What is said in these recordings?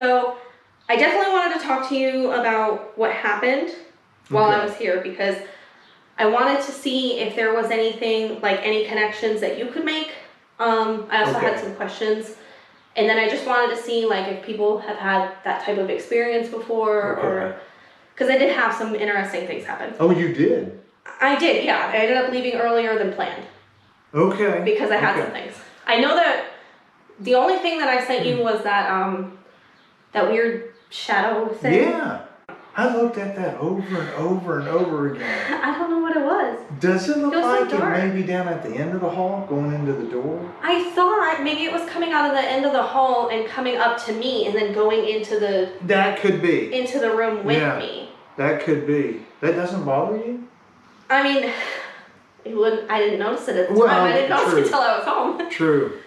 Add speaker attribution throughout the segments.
Speaker 1: So I definitely wanted to talk to you about what happened while I was here, because I wanted to see if there was anything, like any connections that you could make. I also had some questions. And then I just wanted to see like if people have had that type of experience before, or because I did have some interesting things happen.
Speaker 2: Oh, you did?
Speaker 1: I did, yeah. I ended up leaving earlier than planned.
Speaker 2: Okay.
Speaker 1: Because I had some things. I know that the only thing that I sent you was that that weird shadow thing.
Speaker 2: Yeah. I looked at that over and over and over again.
Speaker 1: I don't know what it was.
Speaker 2: Does it look like
Speaker 1: so
Speaker 2: it may be down at the end of the hall, going into the door?
Speaker 1: I thought maybe it was coming out of the end of the hall and coming up to me and then going into the...
Speaker 2: That could be.
Speaker 1: Into the room with me.
Speaker 2: That could be. That doesn't bother you?
Speaker 1: I mean, it wouldn't. I didn't notice it at the time. I didn't notice it until I was home.
Speaker 2: True.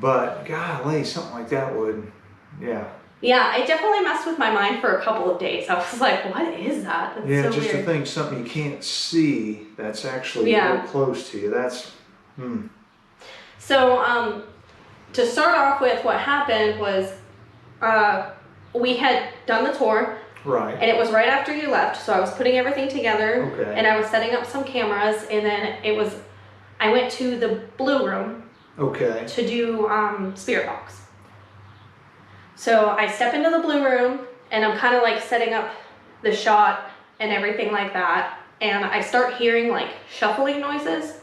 Speaker 2: But golly, something like that would, yeah.
Speaker 1: Yeah, it definitely messed with my mind for a couple of days. I was like, what is that? That's
Speaker 2: yeah,
Speaker 1: so
Speaker 2: just
Speaker 1: weird.
Speaker 2: to think something you can't see that's actually real close to you. That's,
Speaker 1: So, to start off with, what happened was we had done the tour.
Speaker 2: Right.
Speaker 1: And it was right after you left, so I was putting everything together.
Speaker 2: Okay.
Speaker 1: And I was setting up some cameras, and then I went to the blue room.
Speaker 2: Okay.
Speaker 1: To do spirit box. So I step into the blue room, and I'm kind of like setting up the shot and everything like that, and I start hearing like shuffling noises.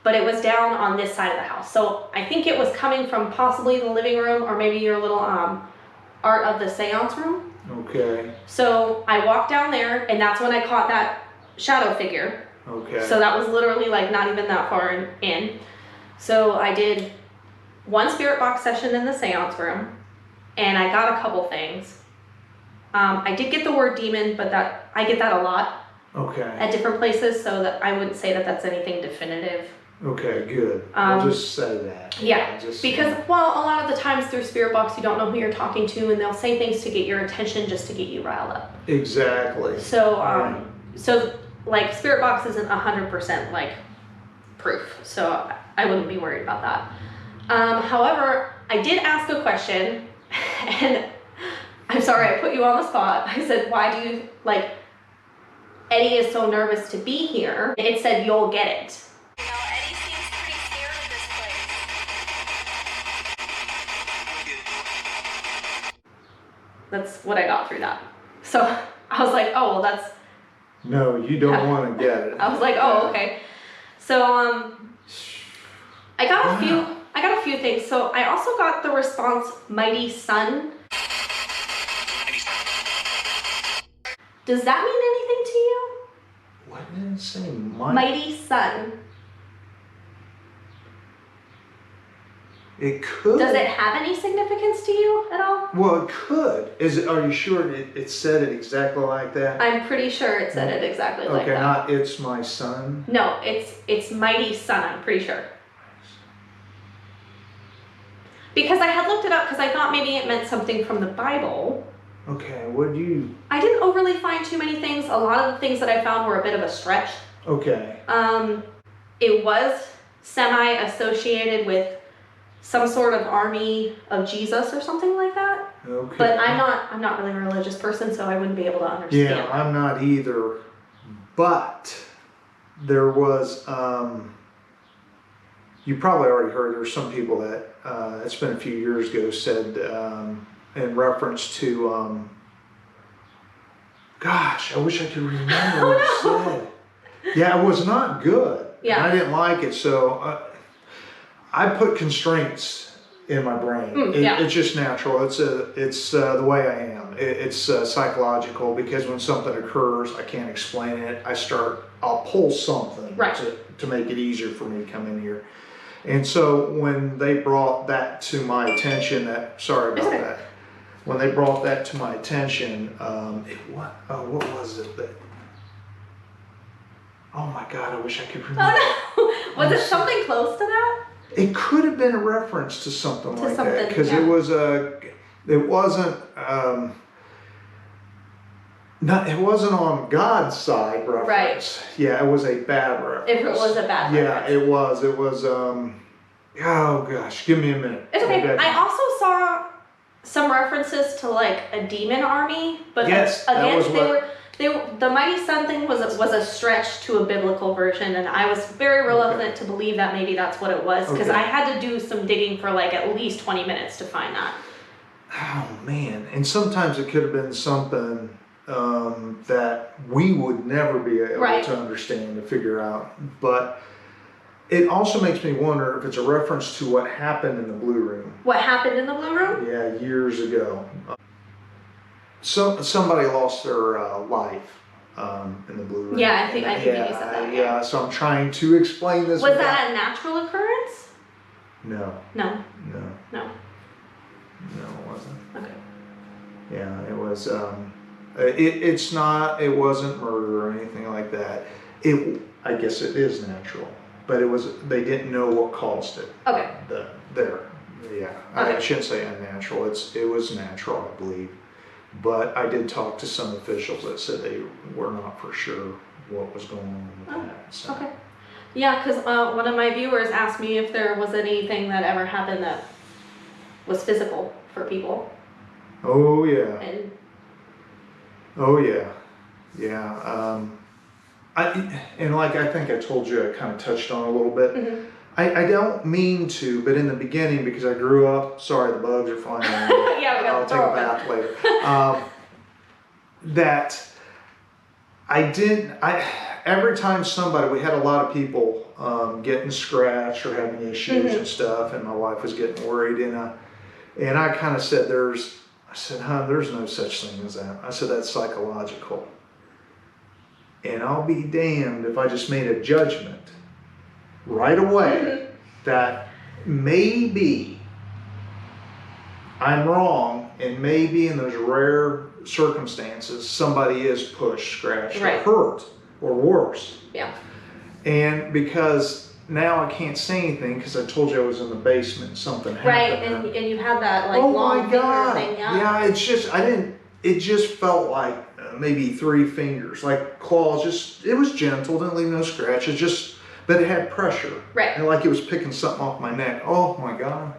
Speaker 1: But it was down on this side of the house. So I think it was coming from possibly the living room, or maybe your little art of the seance room.
Speaker 2: Okay.
Speaker 1: So I walked down there, and that's when I caught that shadow figure.
Speaker 2: Okay.
Speaker 1: So that was literally like not even that far in. So I did one spirit box session in the seance room, and I got a couple things. I did get the word demon, but I get that a lot.
Speaker 2: Okay.
Speaker 1: At different places, so that I wouldn't say that that's anything definitive.
Speaker 2: Okay, good. I'll just say that.
Speaker 1: Yeah, because, well, a lot of the times through spirit box, you don't know who you're talking to, and they'll say things to get your attention just to get you riled up.
Speaker 2: Exactly.
Speaker 1: So, so like spirit box isn't 100% like proof, so I wouldn't be worried about that. However, I did ask a question, and I'm sorry I put you on the spot. I said, why do you, like, Eddie is so nervous to be here. It said, you'll get it.
Speaker 3: You know, Eddie seems pretty scared of this place.
Speaker 1: That's what I got through that. So I was like, oh, well, that's...
Speaker 2: No, you don't want to get it.
Speaker 1: I was like, oh, okay. So, I got a few things. So I also got the response, mighty sun. Does that mean anything to you?
Speaker 2: What did it say?
Speaker 1: Mighty sun.
Speaker 2: It could.
Speaker 1: Does it have any significance to you at all?
Speaker 2: Well, it could. Are you sure it said it exactly like that?
Speaker 1: I'm pretty sure it said it exactly like that.
Speaker 2: Okay, not it's my son?
Speaker 1: No, it's mighty sun, I'm pretty sure. Because I had looked it up because I thought maybe it meant something from the Bible.
Speaker 2: Okay, what do you...
Speaker 1: I didn't overly find too many things. A lot of the things that I found were a bit of a stretch.
Speaker 2: Okay.
Speaker 1: It was semi-associated with some sort of army of Jesus or something like that.
Speaker 2: Okay.
Speaker 1: But I'm not really a religious person, so I wouldn't be able to understand.
Speaker 2: Yeah, I'm not either. But there was, you probably already heard, there's some people that, it's been a few years ago, said, in reference to, gosh, I wish I could remember what it said. Yeah, it was not good.
Speaker 1: Yeah.
Speaker 2: I didn't like it, so I put constraints in my brain. It's just natural. It's the way I am. It's psychological, because when something occurs, I can't explain it. I'll pull something to make it easier for me to come in here. And so when they brought that to my attention, sorry about that. When they brought that to my attention, what was it that? Oh my God, I wish I could remember.
Speaker 1: Oh no, was it something close to that?
Speaker 2: It could have been a reference to something like that, because
Speaker 1: yeah.
Speaker 2: it wasn't it wasn't on God's side reference.
Speaker 1: Right.
Speaker 2: Yeah, it was a bad reference.
Speaker 1: If it was a bad reference.
Speaker 2: Yeah, it was. It was Oh gosh, give me a minute.
Speaker 1: It's okay.
Speaker 2: Okay.
Speaker 1: I also saw some references to like a demon army, but
Speaker 2: Yes, that
Speaker 1: again,
Speaker 2: was
Speaker 1: the Mighty Sun thing was a stretch to a biblical version, and I was very reluctant to believe that maybe that's what it was, because I had to do some digging for like at least 20 minutes to find that.
Speaker 2: Oh man, and sometimes it could have been something that we would never be able to understand, to figure out. But it also makes me wonder if it's a reference to what happened in the Blue Room.
Speaker 1: What happened in the Blue Room?
Speaker 2: Yeah, years ago. Somebody lost their life in the Blue Room.
Speaker 1: Yeah, I think you said that.
Speaker 2: Yeah, so I'm trying to explain this.
Speaker 1: Was that a natural occurrence?
Speaker 2: No.
Speaker 1: No.
Speaker 2: No.
Speaker 1: No.
Speaker 2: No, it wasn't.
Speaker 1: Okay.
Speaker 2: Yeah, it was. It's not. It wasn't murder or anything like that. I guess it is natural, but it was. They didn't know what caused it.
Speaker 1: Okay.
Speaker 2: Yeah.
Speaker 1: Okay.
Speaker 2: I shouldn't say unnatural. It was natural, I believe. But I did talk to some officials that said they were not for sure what was going on with that. So.
Speaker 1: Okay. Yeah, because one of my viewers asked me if there was anything that ever happened that was physical for people.
Speaker 2: Oh yeah.
Speaker 1: And
Speaker 2: oh yeah. Yeah. I think I told you, I kind of touched on a little bit.
Speaker 1: Mm-hmm.
Speaker 2: I don't mean to, but in the beginning, because I grew up, sorry, the bugs are flying around.
Speaker 1: Yeah, we
Speaker 2: I'll take a bath later. That every time we had a lot of people getting scratched or having issues and stuff, and my wife was getting worried, and I kind of said, I said, there's no such thing as that. I said, that's psychological. And I'll be damned if I just made a judgment right away that maybe I'm wrong, and maybe in those rare circumstances somebody is pushed, scratched, or hurt, or worse.
Speaker 1: Yeah.
Speaker 2: And because now I can't say anything because I told you I was in the basement and something happened.
Speaker 1: Right, and you had that like
Speaker 2: oh
Speaker 1: long
Speaker 2: my God.
Speaker 1: finger thing.
Speaker 2: Yeah, it just felt like maybe 3 fingers, like claws. It was gentle, didn't leave no scratches, but it had pressure.
Speaker 1: Right.
Speaker 2: And like it was picking something off my neck. Oh my God.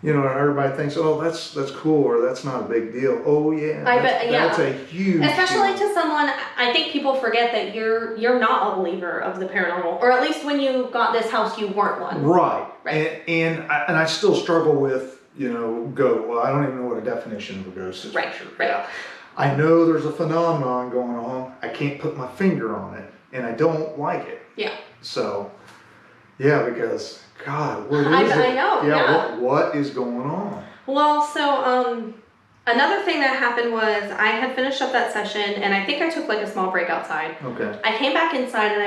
Speaker 2: Everybody thinks, oh, that's cool, or that's not a big deal. Oh yeah. That's a huge
Speaker 1: Especially
Speaker 2: deal.
Speaker 1: to someone, I think people forget that you're not a believer of the paranormal, or at least when you got this house, you weren't one.
Speaker 2: Right. And I still struggle with, well, I don't even know what a definition of a ghost is.
Speaker 1: Right.
Speaker 2: For sure.
Speaker 1: Right.
Speaker 2: Yeah. I know there's a phenomenon going on. I can't put my finger on it, and I don't like it.
Speaker 1: Yeah.
Speaker 2: So, yeah, because God, what is it?
Speaker 1: I know. Yeah.
Speaker 2: What is going on?
Speaker 1: Well, so another thing that happened was I had finished up that session, and I think I took like a small break outside.
Speaker 2: Okay.
Speaker 1: I came back inside, and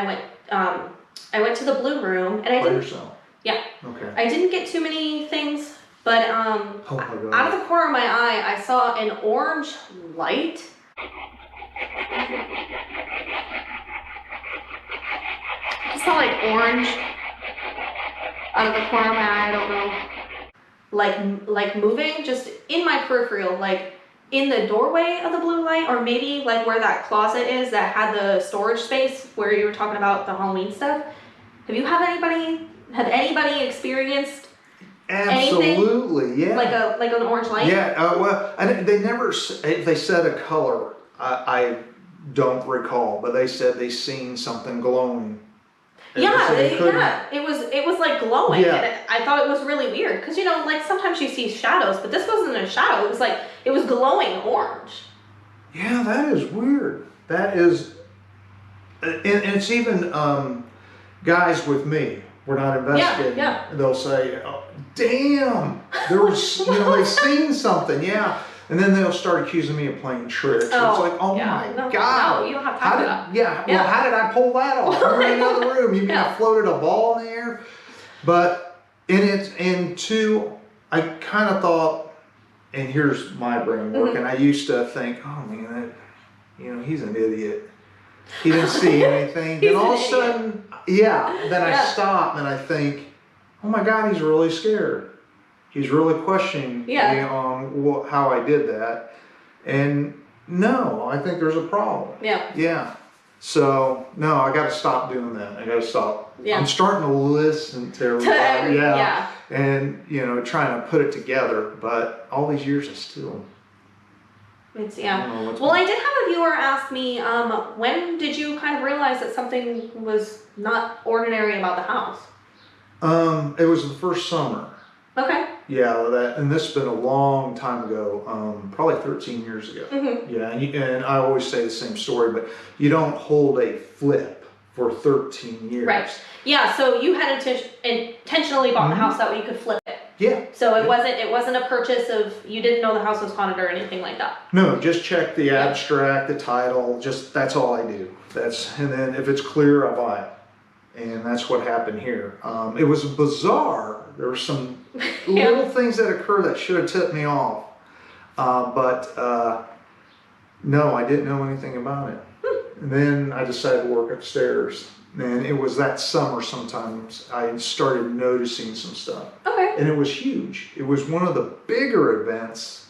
Speaker 1: I went to the Blue Room, and I didn't.
Speaker 2: Yourself.
Speaker 1: Yeah.
Speaker 2: Okay.
Speaker 1: I didn't get too many things. But
Speaker 2: oh my God.
Speaker 1: out of the corner of my eye, I saw an orange light. I saw like orange out of the corner of my eye. I don't know, like moving just in my peripheral, like in the doorway of the blue light, or maybe like where that closet is that had the storage space where you were talking about the Halloween stuff. Have anybody experienced?
Speaker 2: Absolutely,
Speaker 1: anything?
Speaker 2: Yeah.
Speaker 1: Like an orange light?
Speaker 2: Yeah, well, they never, if they said a color, I don't recall, but they said they seen something glowing.
Speaker 1: It was like glowing, and I thought it was really weird, because like sometimes you see shadows, but this wasn't a shadow, it was glowing orange.
Speaker 2: Yeah, that is weird. That is, and it's even guys with me. We're not investigating.
Speaker 1: Yeah.
Speaker 2: They'll say, oh, damn, there was, they've seen something, yeah. And then they'll start accusing me of playing tricks. It's like, oh my God.
Speaker 1: No, you don't have time for that.
Speaker 2: Yeah, well, how did I pull that off? We're in another room. You mean I floated a ball in the air? But, and two, I kind of thought, and here's my brain working, I used to think, oh man, he's an idiot. He didn't see anything. Then all of a sudden, then I stop and I think, oh my God, he's really scared. He's really questioning me on how I did that. And no, I think there's a problem.
Speaker 1: Yeah.
Speaker 2: Yeah. So no, I got to stop doing that. I got to stop.
Speaker 1: Yeah.
Speaker 2: I'm starting to listen to everybody.
Speaker 1: Yeah.
Speaker 2: And trying to put it together. But all these years, I still.
Speaker 1: Well, I did have a viewer ask me, when did you kind of realize that something was not ordinary about the house?
Speaker 2: It was the first summer.
Speaker 1: Okay.
Speaker 2: Yeah, and this has been a long time ago, probably 13 years ago.
Speaker 1: Mm-hmm.
Speaker 2: Yeah, and I always say the same story, but you don't hold a flip for 13 years.
Speaker 1: Right. Yeah. So you had intentionally bought the house that way you could flip it.
Speaker 2: Yeah.
Speaker 1: So it wasn't a purchase of, you didn't know the house was haunted or anything like that.
Speaker 2: No, just check the abstract, the title. Just that's all I do. And then if it's clear, I buy it. And that's what happened here. It was bizarre. There were some little things that occurred that should have tipped me off. But no, I didn't know anything about it. And then I decided to work upstairs. And it was that summer sometimes I started noticing some stuff.
Speaker 1: Okay.
Speaker 2: And it was huge. It was one of the bigger events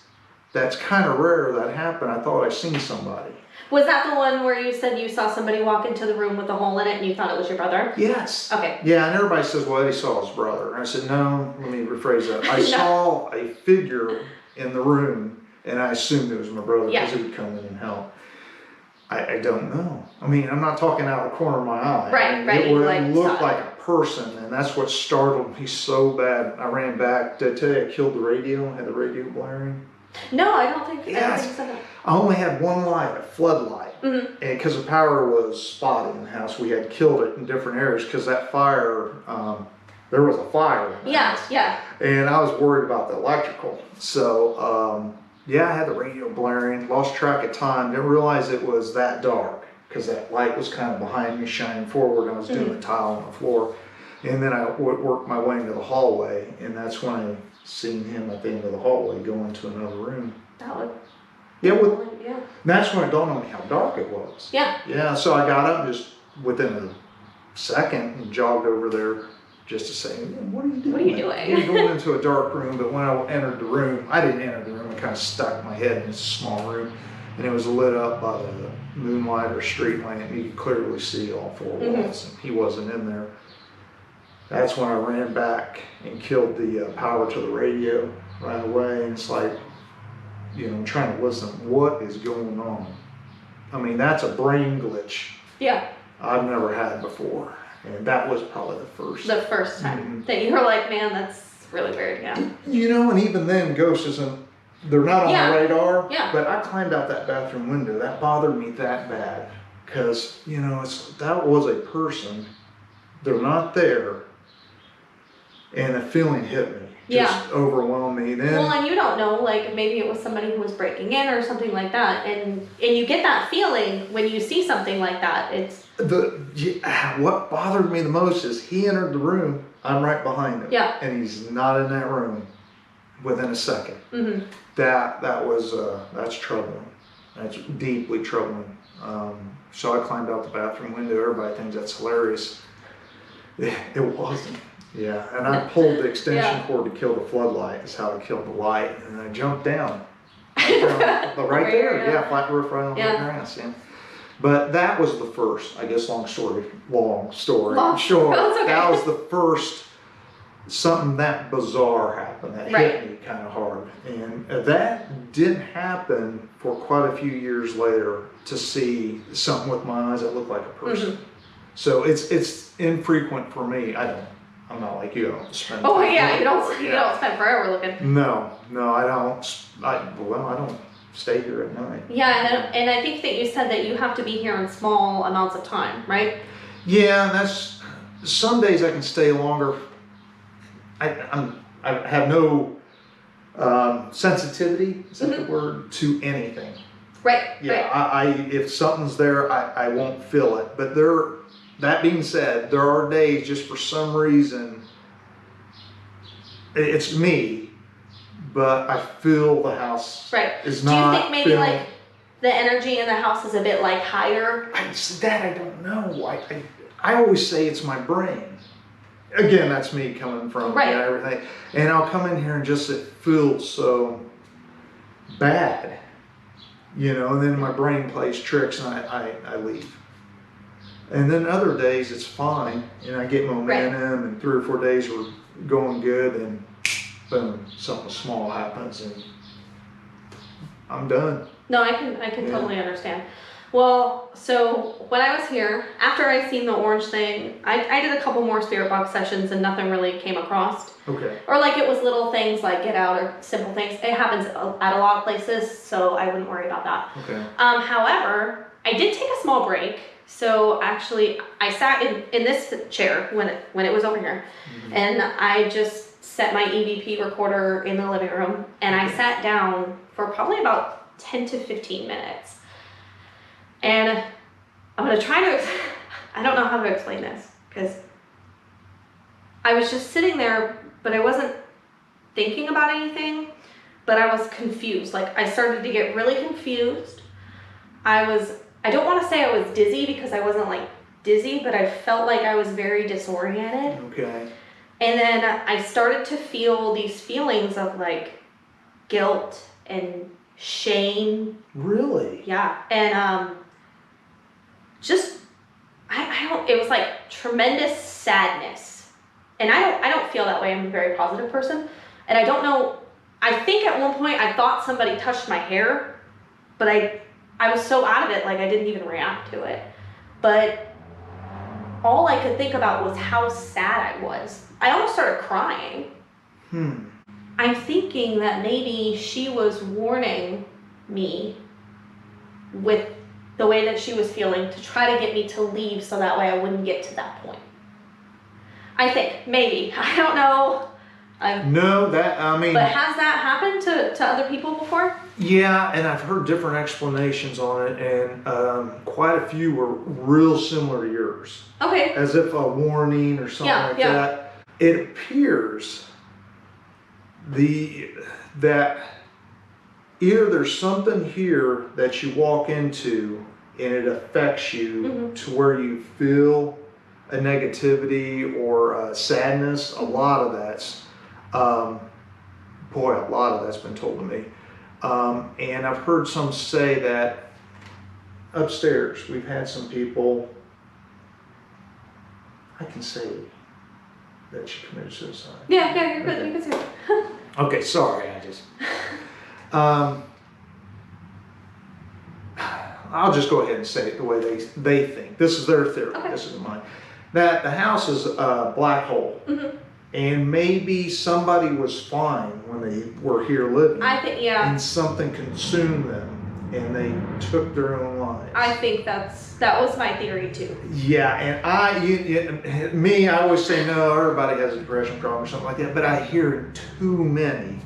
Speaker 2: that's kind of rare that happened. I thought I seen somebody.
Speaker 1: Was that the one where you said you saw somebody walk into the room with a hole in it and you thought it was your brother?
Speaker 2: Yes.
Speaker 1: Okay.
Speaker 2: Yeah, and everybody says, well, Eddie saw his brother. And I said, no, let me rephrase that. I saw a figure in the room and I assumed it was my brother because he would come in and help. I don't know. I mean, I'm not talking out of the corner of my eye.
Speaker 1: Right, right.
Speaker 2: It looked like a person, and that's what startled me so bad. I ran back. Did I tell you I killed the radio? Had the radio blaring?
Speaker 1: No, I don't think so.
Speaker 2: I only had one light, a floodlight.
Speaker 1: Mm-hmm.
Speaker 2: And because the power was spotty in the house, we had killed it in different areas because that fire, there was a fire in the house.
Speaker 1: Yeah.
Speaker 2: And I was worried about the electrical. So, I had the radio blaring, lost track of time, didn't realize it was that dark because that light was kind of behind me shining forward and I was doing the tile on the floor. And then I worked my way into the hallway and that's when I seen him at the end of the hallway go into another room.
Speaker 1: That would.
Speaker 2: Yeah. That's when it dawned on me how dark it was.
Speaker 1: Yeah.
Speaker 2: Yeah, so I got up just within a second and jogged over there just to say, what are you doing?
Speaker 1: What are you doing?
Speaker 2: You're going into a dark room, but when I entered the room, I didn't enter the room, I kind of stuck my head in this small room, and it was lit up by the moonlight or street lamp, and you could clearly see all four walls, and he wasn't in there. That's when I ran back and killed the power to the radio right away, and it's like, I'm trying to listen, what is going on? I mean, that's a brain glitch.
Speaker 1: Yeah.
Speaker 2: I've never had before. And that was probably the first.
Speaker 1: The first time that you were like, man, that's really weird, yeah.
Speaker 2: And even then, ghosts they're not on the radar.
Speaker 1: Yeah.
Speaker 2: But I climbed out that bathroom window. That bothered me that bad. Because, that was a person. They're not there. And the feeling hit me. Just overwhelmed me. Then,
Speaker 1: and you don't know, like maybe it was somebody who was breaking in or something like that. And you get that feeling when you see something like that. It's
Speaker 2: what bothered me the most is he entered the room, I'm right behind him.
Speaker 1: Yeah.
Speaker 2: And he's not in that room within a second.
Speaker 1: Mm-hmm.
Speaker 2: That was that's troubling. That's deeply troubling. So I climbed out the bathroom window. Everybody thinks that's hilarious. It wasn't. Yeah, and I pulled the extension cord to kill the floodlight. Is how I killed the light, and I jumped down. Right there, flat roof right on the grass. Yeah. But that was the first, I guess, long story. Sure.
Speaker 1: Okay.
Speaker 2: That was the first something that bizarre happened that hit me kind of hard. And that didn't happen for quite a few years later to see something with my eyes that looked like a person. Mm-hmm. So it's infrequent for me. I'm not like you. I don't spend time
Speaker 1: you don't spend forever looking.
Speaker 2: No, I don't. I don't stay here at night.
Speaker 1: Yeah, and I think that you said that you have to be here in small amounts of time, right?
Speaker 2: Yeah, and that's some days I can stay longer. I have no sensitivity, is that the word, to anything.
Speaker 1: Right.
Speaker 2: Yeah, right. If something's there, I won't feel it. But that being said, there are days just for some reason, it's me, but I feel the house is not.
Speaker 1: Do you think maybe like the energy in the house is a bit like higher?
Speaker 2: I don't know. I always say it's my brain. Again, that's me coming from everything. And I'll come in here and just it feels so bad, and then my brain plays tricks and I leave. And then other days it's fine, and I get momentum, and 3 or 4 days we're going good, and boom, something small happens, and I'm done.
Speaker 1: No, I can totally understand. Well, so when I was here, after I seen the orange thing, I did a couple more spirit box sessions and nothing really came across.
Speaker 2: Okay.
Speaker 1: Or like it was little things like get out or simple things. It happens at a lot of places, so I wouldn't worry about that.
Speaker 2: Okay.
Speaker 1: However, I did take a small break. So actually, I sat in this chair when it was over here, and I just set my EVP recorder in the living room, and I sat down for probably about 10 to 15 minutes. And I'm gonna try to, I don't know how to explain this, because I was just sitting there, but I wasn't thinking about anything, but I was confused. Like I started to get really confused. I don't want to say I was dizzy because I wasn't like dizzy, but I felt like I was very disoriented.
Speaker 2: Okay.
Speaker 1: And then I started to feel these feelings of like guilt and shame.
Speaker 2: Really?
Speaker 1: Yeah. And just I don't, it was like tremendous sadness. And I don't feel that way. I'm a very positive person. And I don't know, I think at one point I thought somebody touched my hair, but I was so out of it, like I didn't even react to it. But all I could think about was how sad I was. I almost started crying. I'm thinking that maybe she was warning me with the way that she was feeling to try to get me to leave so that way I wouldn't get to that point. I think, maybe. I don't know.
Speaker 2: No, I mean...
Speaker 1: But has that happened to other people before?
Speaker 2: Yeah, and I've heard different explanations on it, and quite a few were real similar to yours.
Speaker 1: Okay.
Speaker 2: As if a warning or something that. It appears that either there's something here that you walk into and it affects you to where you feel a negativity or a sadness. A lot of that's, a lot of that's been told to me. And I've heard some say that upstairs we've had some people, I can say that she committed suicide.
Speaker 1: Yeah, you're good. You can say it.
Speaker 2: Okay, sorry, I just... I'll just go ahead and say it the way they think. This is their theory, this isn't mine. That the house is a black hole. And maybe somebody was fine when they were here living.
Speaker 1: I think,
Speaker 2: and something consumed them and they took their own lives.
Speaker 1: I think that was my theory too.
Speaker 2: Yeah, and I always say no, everybody has a depression problem or something like that, but I hear too many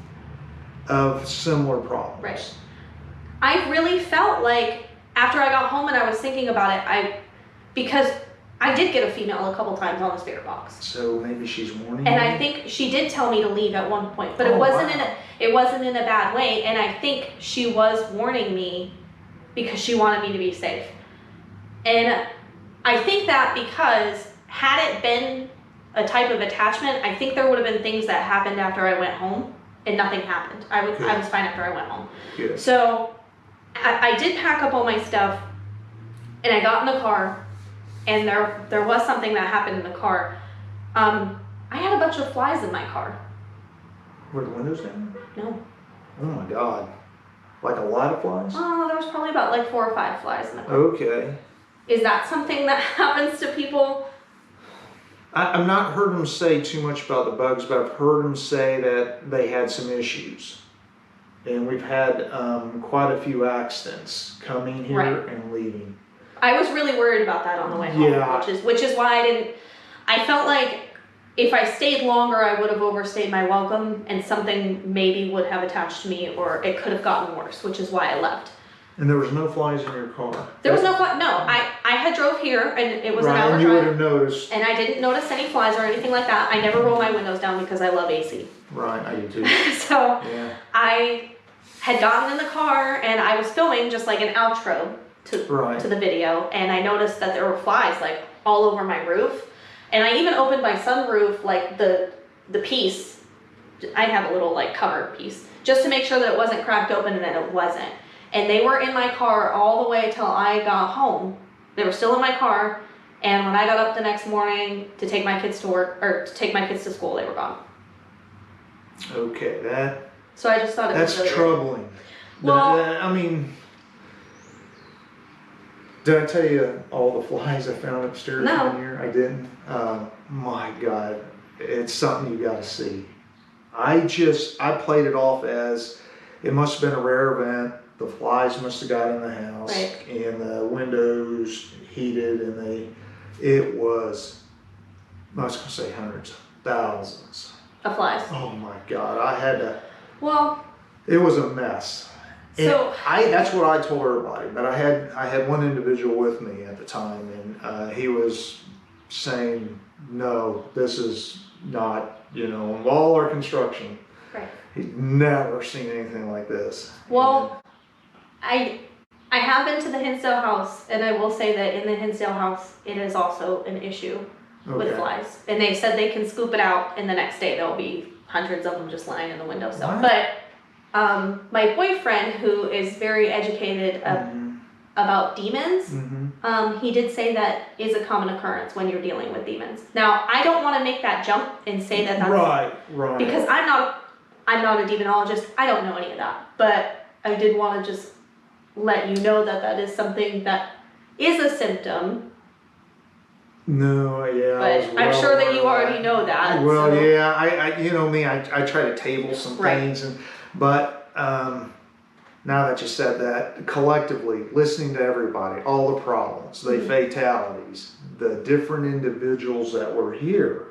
Speaker 2: of similar problems.
Speaker 1: Right. I really felt like after I got home and I was thinking about it, because I did get a female a couple times on the spirit box.
Speaker 2: So maybe she's warning
Speaker 1: and
Speaker 2: you?
Speaker 1: I think she did tell me to leave at one point, but it wasn't in a bad way. And I think she was warning me because she wanted me to be safe. And I think that because had it been a type of attachment, I think there would have been things that happened after I went home, and nothing happened. I was fine after I went home.
Speaker 2: Good.
Speaker 1: So I did pack up all my stuff, and I got in the car. And there was something that happened in the car. I had a bunch of flies in my car.
Speaker 2: Were the windows down?
Speaker 1: No.
Speaker 2: Oh my God. Like a lot of flies?
Speaker 1: Oh, there was probably about like 4 or 5 flies in the car.
Speaker 2: Okay.
Speaker 1: Is that something that happens to people?
Speaker 2: I've not heard them say too much about the bugs, but I've heard them say that they had some issues. And we've had quite a few accidents coming here and leaving.
Speaker 1: I was really worried about that on the way home, which is why I felt like if I stayed longer, I would have overstayed my welcome and something maybe would have attached to me, or it could have gotten worse, which is why I left.
Speaker 2: And there was no flies in your car?
Speaker 1: There was no fly. No, I had drove here and it was an hour drive.
Speaker 2: And you would have noticed.
Speaker 1: And I didn't notice any flies or anything like that. I never roll my windows down because I love AC.
Speaker 2: Right, I do too.
Speaker 1: So I had gotten in the car and I was filming just like an outro to the video, and I noticed that there were flies like all over my roof, and I even opened my sunroof, like the piece, I have a little like covered piece, just to make sure that it wasn't cracked open, and that it wasn't. And they were in my car all the way till I got home. They were still in my car, And when I got up the next morning to take my kids to work, or to take my kids to school, they were gone.
Speaker 2: Okay,
Speaker 1: So I just thought it was
Speaker 2: that's
Speaker 1: really
Speaker 2: troubling.
Speaker 1: Well-
Speaker 2: I mean, did I tell you all the flies I found upstairs
Speaker 1: No.
Speaker 2: in here? I didn't. My God, it's something you got to see. I played it off as it must have been a rare event. The flies must have got in the house,
Speaker 1: Right.
Speaker 2: and the windows heated, and it was, I was gonna say hundreds, thousands.
Speaker 1: of flies.
Speaker 2: Oh my God, I had to.
Speaker 1: Well,
Speaker 2: It was a mess. And
Speaker 1: So-
Speaker 2: that's what I told everybody. But I had one individual with me at the time, and he was saying, "No, this is not. Of all our construction,
Speaker 1: right.
Speaker 2: he's never seen anything like this."
Speaker 1: Well, I have been to the Hinsdale house, and I will say that in the Hinsdale house, it is also an issue with
Speaker 2: Okay.
Speaker 1: flies. And they said they can scoop it out, and the next day there'll be hundreds of them just lying in the windowsill.
Speaker 2: What?
Speaker 1: But my boyfriend, who is very educated about demons, he did say that is a common occurrence when you're dealing with demons. Now, I don't want to make that jump and say that that's
Speaker 2: Right.
Speaker 1: because I'm not a demonologist. I don't know any of that. But I did want to just let you know that that is something that is a symptom.
Speaker 2: No, yeah. I was
Speaker 1: But I'm
Speaker 2: well
Speaker 1: sure that you
Speaker 2: aware of
Speaker 1: already know that.
Speaker 2: Well,
Speaker 1: so.
Speaker 2: yeah. I you know me. I try to table some
Speaker 1: Right.
Speaker 2: things, but now that you said that, collectively listening to everybody, all the problems, the fatalities, the different individuals that were here,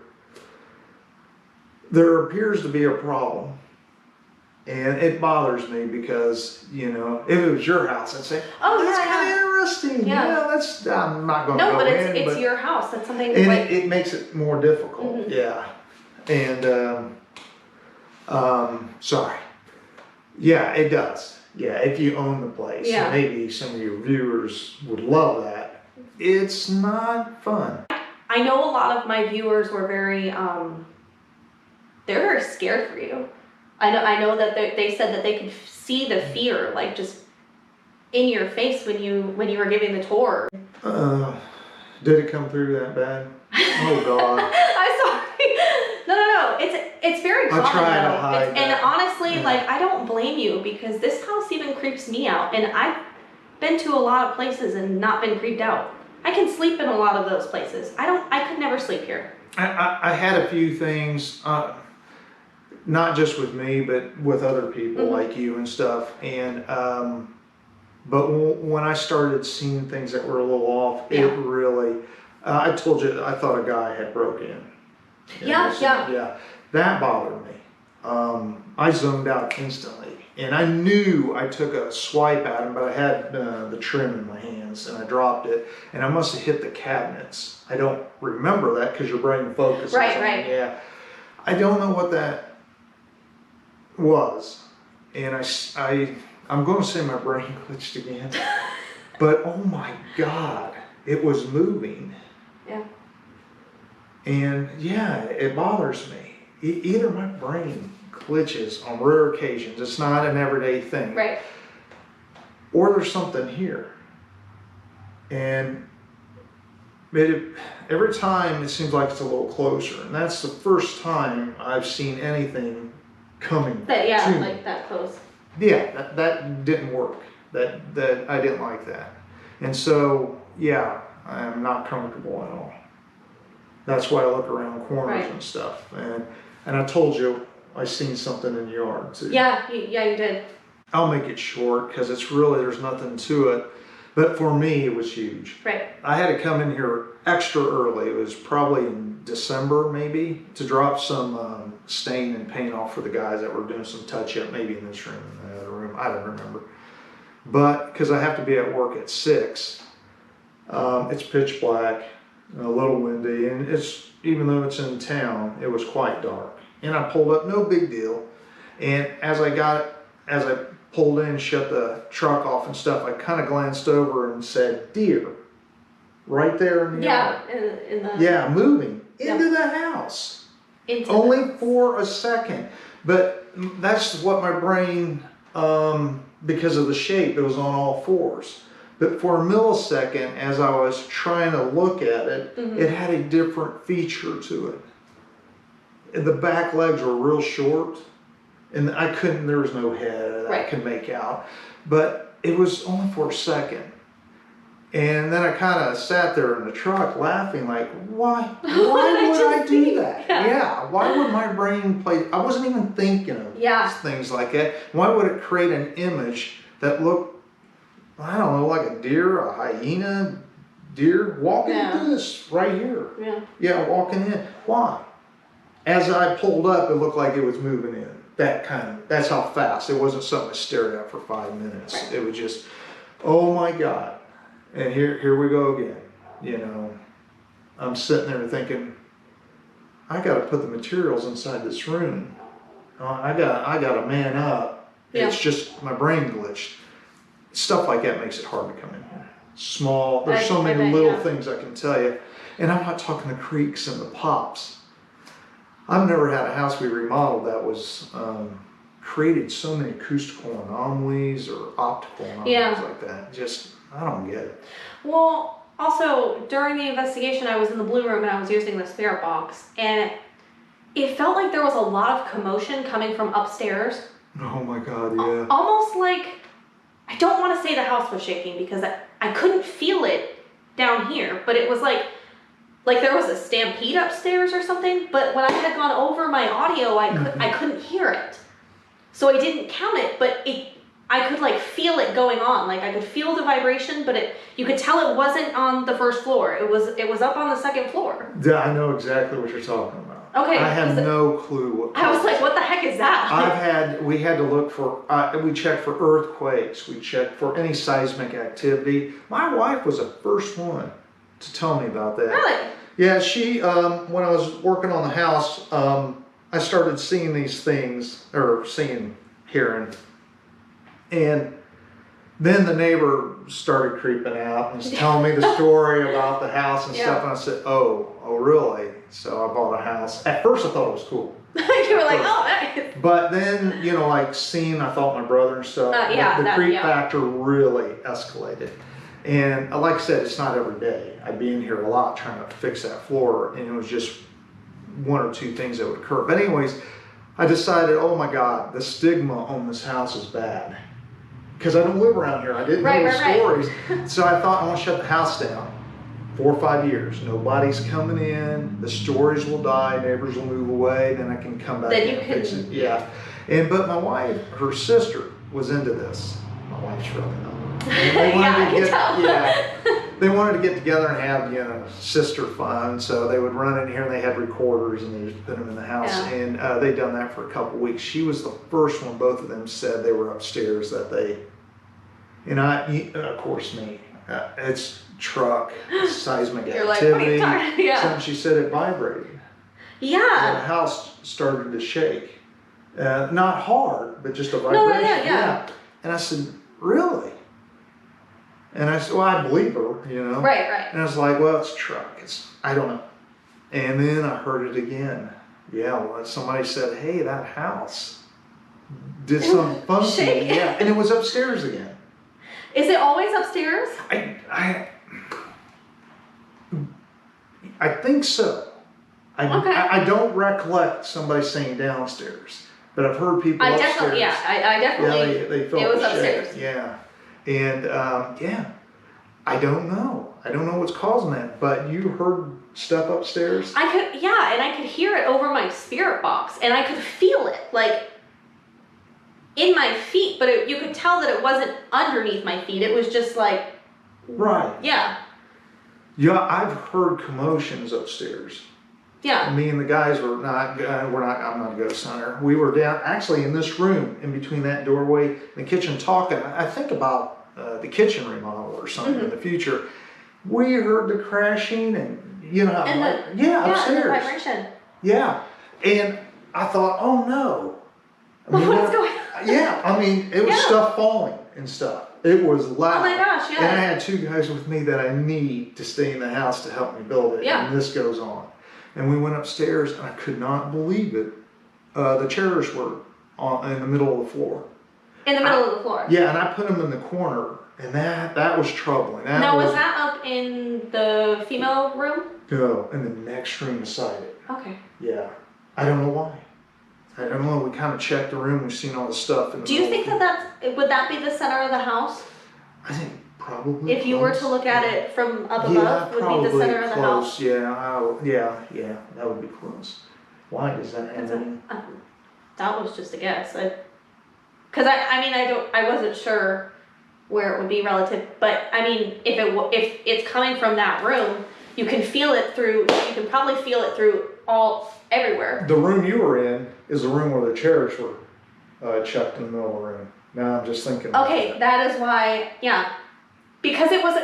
Speaker 2: there appears to be a problem. And it bothers me because, if it was your house, I'd say,
Speaker 1: Oh,
Speaker 2: that's
Speaker 1: yeah,
Speaker 2: kind of
Speaker 1: yeah.
Speaker 2: interesting.
Speaker 1: Yeah.
Speaker 2: I'm not going to
Speaker 1: No,
Speaker 2: go
Speaker 1: but
Speaker 2: in.
Speaker 1: it's your house. That's something
Speaker 2: And
Speaker 1: like
Speaker 2: it makes it more difficult.
Speaker 1: Mhm.
Speaker 2: Yeah. And, sorry. Yeah, it does. Yeah, if you own the place.
Speaker 1: Yeah.
Speaker 2: Maybe some of your viewers would love that. It's not fun.
Speaker 1: I know a lot of my viewers were very they're very scared for you. I know that they said that they could see the fear like just in your face when you were giving the tour.
Speaker 2: Did it come through that bad? Oh God.
Speaker 1: I'm sorry. No. It's very common
Speaker 2: try to
Speaker 1: though.
Speaker 2: hide
Speaker 1: And
Speaker 2: that.
Speaker 1: honestly,
Speaker 2: Yeah.
Speaker 1: like I don't blame you because this house even creeps me out. And I've been to a lot of places and not been creeped out. I can sleep in a lot of those places. I could never sleep here.
Speaker 2: I had a few things, not just with me, but with other people like you and stuff. And but when I started seeing things that were a little off,
Speaker 1: Yeah.
Speaker 2: it really. I told you I thought a guy had broke in. Yeah. That bothered me. I zoned out instantly, and I knew I took a swipe at him, but I had the trim in my hands, and I dropped it, and I must have hit the cabinets. I don't remember that because your brain focuses.
Speaker 1: Right.
Speaker 2: Yeah. I don't know what that was, and I'm going to say my brain glitched again, but oh my God, it was moving.
Speaker 1: Yeah.
Speaker 2: And yeah, it bothers me. Either my brain glitches on rare occasions, it's not an everyday thing,
Speaker 1: Right.
Speaker 2: or there's something here. And every time it seems like it's a little closer, and that's the first time I've seen anything coming
Speaker 1: That
Speaker 2: to me.
Speaker 1: like that close.
Speaker 2: Yeah, that didn't work. That I didn't like that. And so, yeah, I'm not comfortable at all. That's why I look around corners
Speaker 1: Right.
Speaker 2: and stuff. And I told you I seen something in the yard too.
Speaker 1: Yeah, you did.
Speaker 2: I'll make it short because there's nothing to it. But for me, it was huge.
Speaker 1: Right.
Speaker 2: I had to come in here extra early. It was probably in December maybe to drop some stain and paint off for the guys that were doing some touch up, maybe in this room, in the other room. I don't remember. But because I have to be at work at 6, it's pitch black, a little windy, and even though it's in town, it was quite dark. And I pulled up, no big deal. And as I pulled in, shut the truck off and stuff, I kind of glanced over and said, "Deer," right there in the yard.
Speaker 1: In the
Speaker 2: Yeah, moving
Speaker 1: Yeah.
Speaker 2: into the house.
Speaker 1: into
Speaker 2: Only
Speaker 1: the-
Speaker 2: for a second. But that's what my brain, because of the shape, it was on all fours. But for a millisecond, as I was trying to look at it, it had a different feature to it. And the back legs were real short, and there was no head that I could make out. But it was only for a second. And then I kind of sat there in the truck laughing like, why would I do that? Yeah, why would my brain play? I wasn't even thinking of things like that. Why would it create an image that looked, I don't know, like a deer, a hyena, deer, walking through this right here. Yeah, walking in. Why? As I pulled up, it looked like it was moving in. That's how fast. It wasn't something I stared at for 5 minutes. Right. It was just, oh my God. And here we go again. You know, I'm sitting there thinking, I got to put the materials inside this room. I got to man up. Yeah. It's just my brain glitched. Stuff like that makes it hard to come in here. Small. There's so many little things I can tell you, and I'm not talking the creaks and the pops. I've never had a house we remodeled that was created so many acoustical anomalies or optical anomalies like that. Just, I don't get it.
Speaker 1: Well, also during the investigation, I was in the blue room and I was using the spirit box, and it felt like there was a lot of commotion coming from upstairs.
Speaker 2: Oh my God, yeah.
Speaker 1: Almost like, I don't want to say the house was shaking because I couldn't feel it down here, but it was like there was a stampede upstairs or something. But when I had gone over my audio, I couldn't hear it, so I didn't count it. But I could like feel it going on. Like I could feel the vibration, but you could tell it wasn't on the first floor. It was up on the second floor.
Speaker 2: Yeah, I know exactly what you're talking about.
Speaker 1: Okay.
Speaker 2: I have no clue what.
Speaker 1: I was like, what the heck is that?
Speaker 2: We had to look for, we checked for earthquakes, we checked for any seismic activity. My wife was the first one to tell me about that.
Speaker 1: Really?
Speaker 2: Yeah, she, when I was working on the house, I started seeing these things, or hearing, and then the neighbor started creeping out and was telling me the story about the house and stuff, and I said, oh really? So I bought a house. At first I thought it was cool.
Speaker 1: You were like, oh, nice.
Speaker 2: But then, you know, like I thought my brother and stuff, the creep factor really escalated. And like I said, it's not every day. I'd be in here a lot trying to fix that floor, and it was just one or two things that would occur. But anyways, I decided, oh my God, the stigma on this house is bad. Because I don't live around here. I didn't know the stories. So I thought, I want to shut the house down. 4 or 5 years. Nobody's coming in. The stories will die. Neighbors will move away. Then I can come back and fix it. Yeah. But my wife, her sister, was into this. My wife's really not. They wanted to get together and have, you know, sister fun. So they would run in here and they had recorders and they just put them in the house. Yeah. And they'd done that for a couple weeks. She was the first one. Both of them said they were upstairs that they, and of course me. It's truck, seismic activity.
Speaker 1: Like, what are you talking about?
Speaker 2: Something she said it vibrated.
Speaker 1: Yeah.
Speaker 2: And the house started to shake. Not hard, but just a vibration.
Speaker 1: Yeah.
Speaker 2: And I said, really? And I said, well, I believe her, you know.
Speaker 1: Right.
Speaker 2: And I was like, well, it's truck. I don't know. And then I heard it again. Yeah, well, somebody said, hey, that house did something funky. Yeah, and it was upstairs again.
Speaker 1: Is it always upstairs?
Speaker 2: I think so. I don't recollect somebody saying downstairs, but I've heard people upstairs.
Speaker 1: I definitely.
Speaker 2: They felt
Speaker 1: it was
Speaker 2: the
Speaker 1: upstairs.
Speaker 2: Shake. Yeah, and I don't know. I don't know what's causing that. But you heard stuff upstairs?
Speaker 1: And I could hear it over my spirit box, and I could feel it like in my feet, but you could tell that it wasn't underneath my feet. It was just like.
Speaker 2: Right.
Speaker 1: Yeah.
Speaker 2: Yeah, I've heard commotions upstairs.
Speaker 1: Yeah.
Speaker 2: Me and the guys I'm not a ghost hunter. We were down, actually in this room, in between that doorway and the kitchen talking. I think about the kitchen remodel or something in the future. We heard the crashing and, you know, upstairs.
Speaker 1: And the vibration.
Speaker 2: Yeah. And I thought, oh no.
Speaker 1: What's going on?
Speaker 2: Yeah, I mean, it was stuff falling and stuff. It was loud.
Speaker 1: Oh my gosh, yeah.
Speaker 2: And I had 2 guys with me that I need to stay in the house to help me build it.
Speaker 1: Yeah.
Speaker 2: And this goes on. And we went upstairs and I could not believe it. The chairs were in the middle of the floor.
Speaker 1: In the middle of the floor.
Speaker 2: Yeah, and I put them in the corner, and that was troubling.
Speaker 1: Now, was that up in the female room?
Speaker 2: No, in the next room beside it.
Speaker 1: Okay.
Speaker 2: Yeah. I don't know why. I don't know. We kind of checked the room. We've seen all the stuff.
Speaker 1: Do you think would that be the center of the house?
Speaker 2: I think probably.
Speaker 1: If you were to look at it from up above, would be the center of the house?
Speaker 2: Yeah, that would be close. Why does that happen?
Speaker 1: That was just a guess. Because I wasn't sure where it would be relative, but I mean, if it's coming from that room, you can feel it through. You can probably feel it through everywhere.
Speaker 2: The room you were in is the room where the chairs were chucked in the middle of the room. Now I'm just thinking.
Speaker 1: Okay, that is why. Yeah, because it was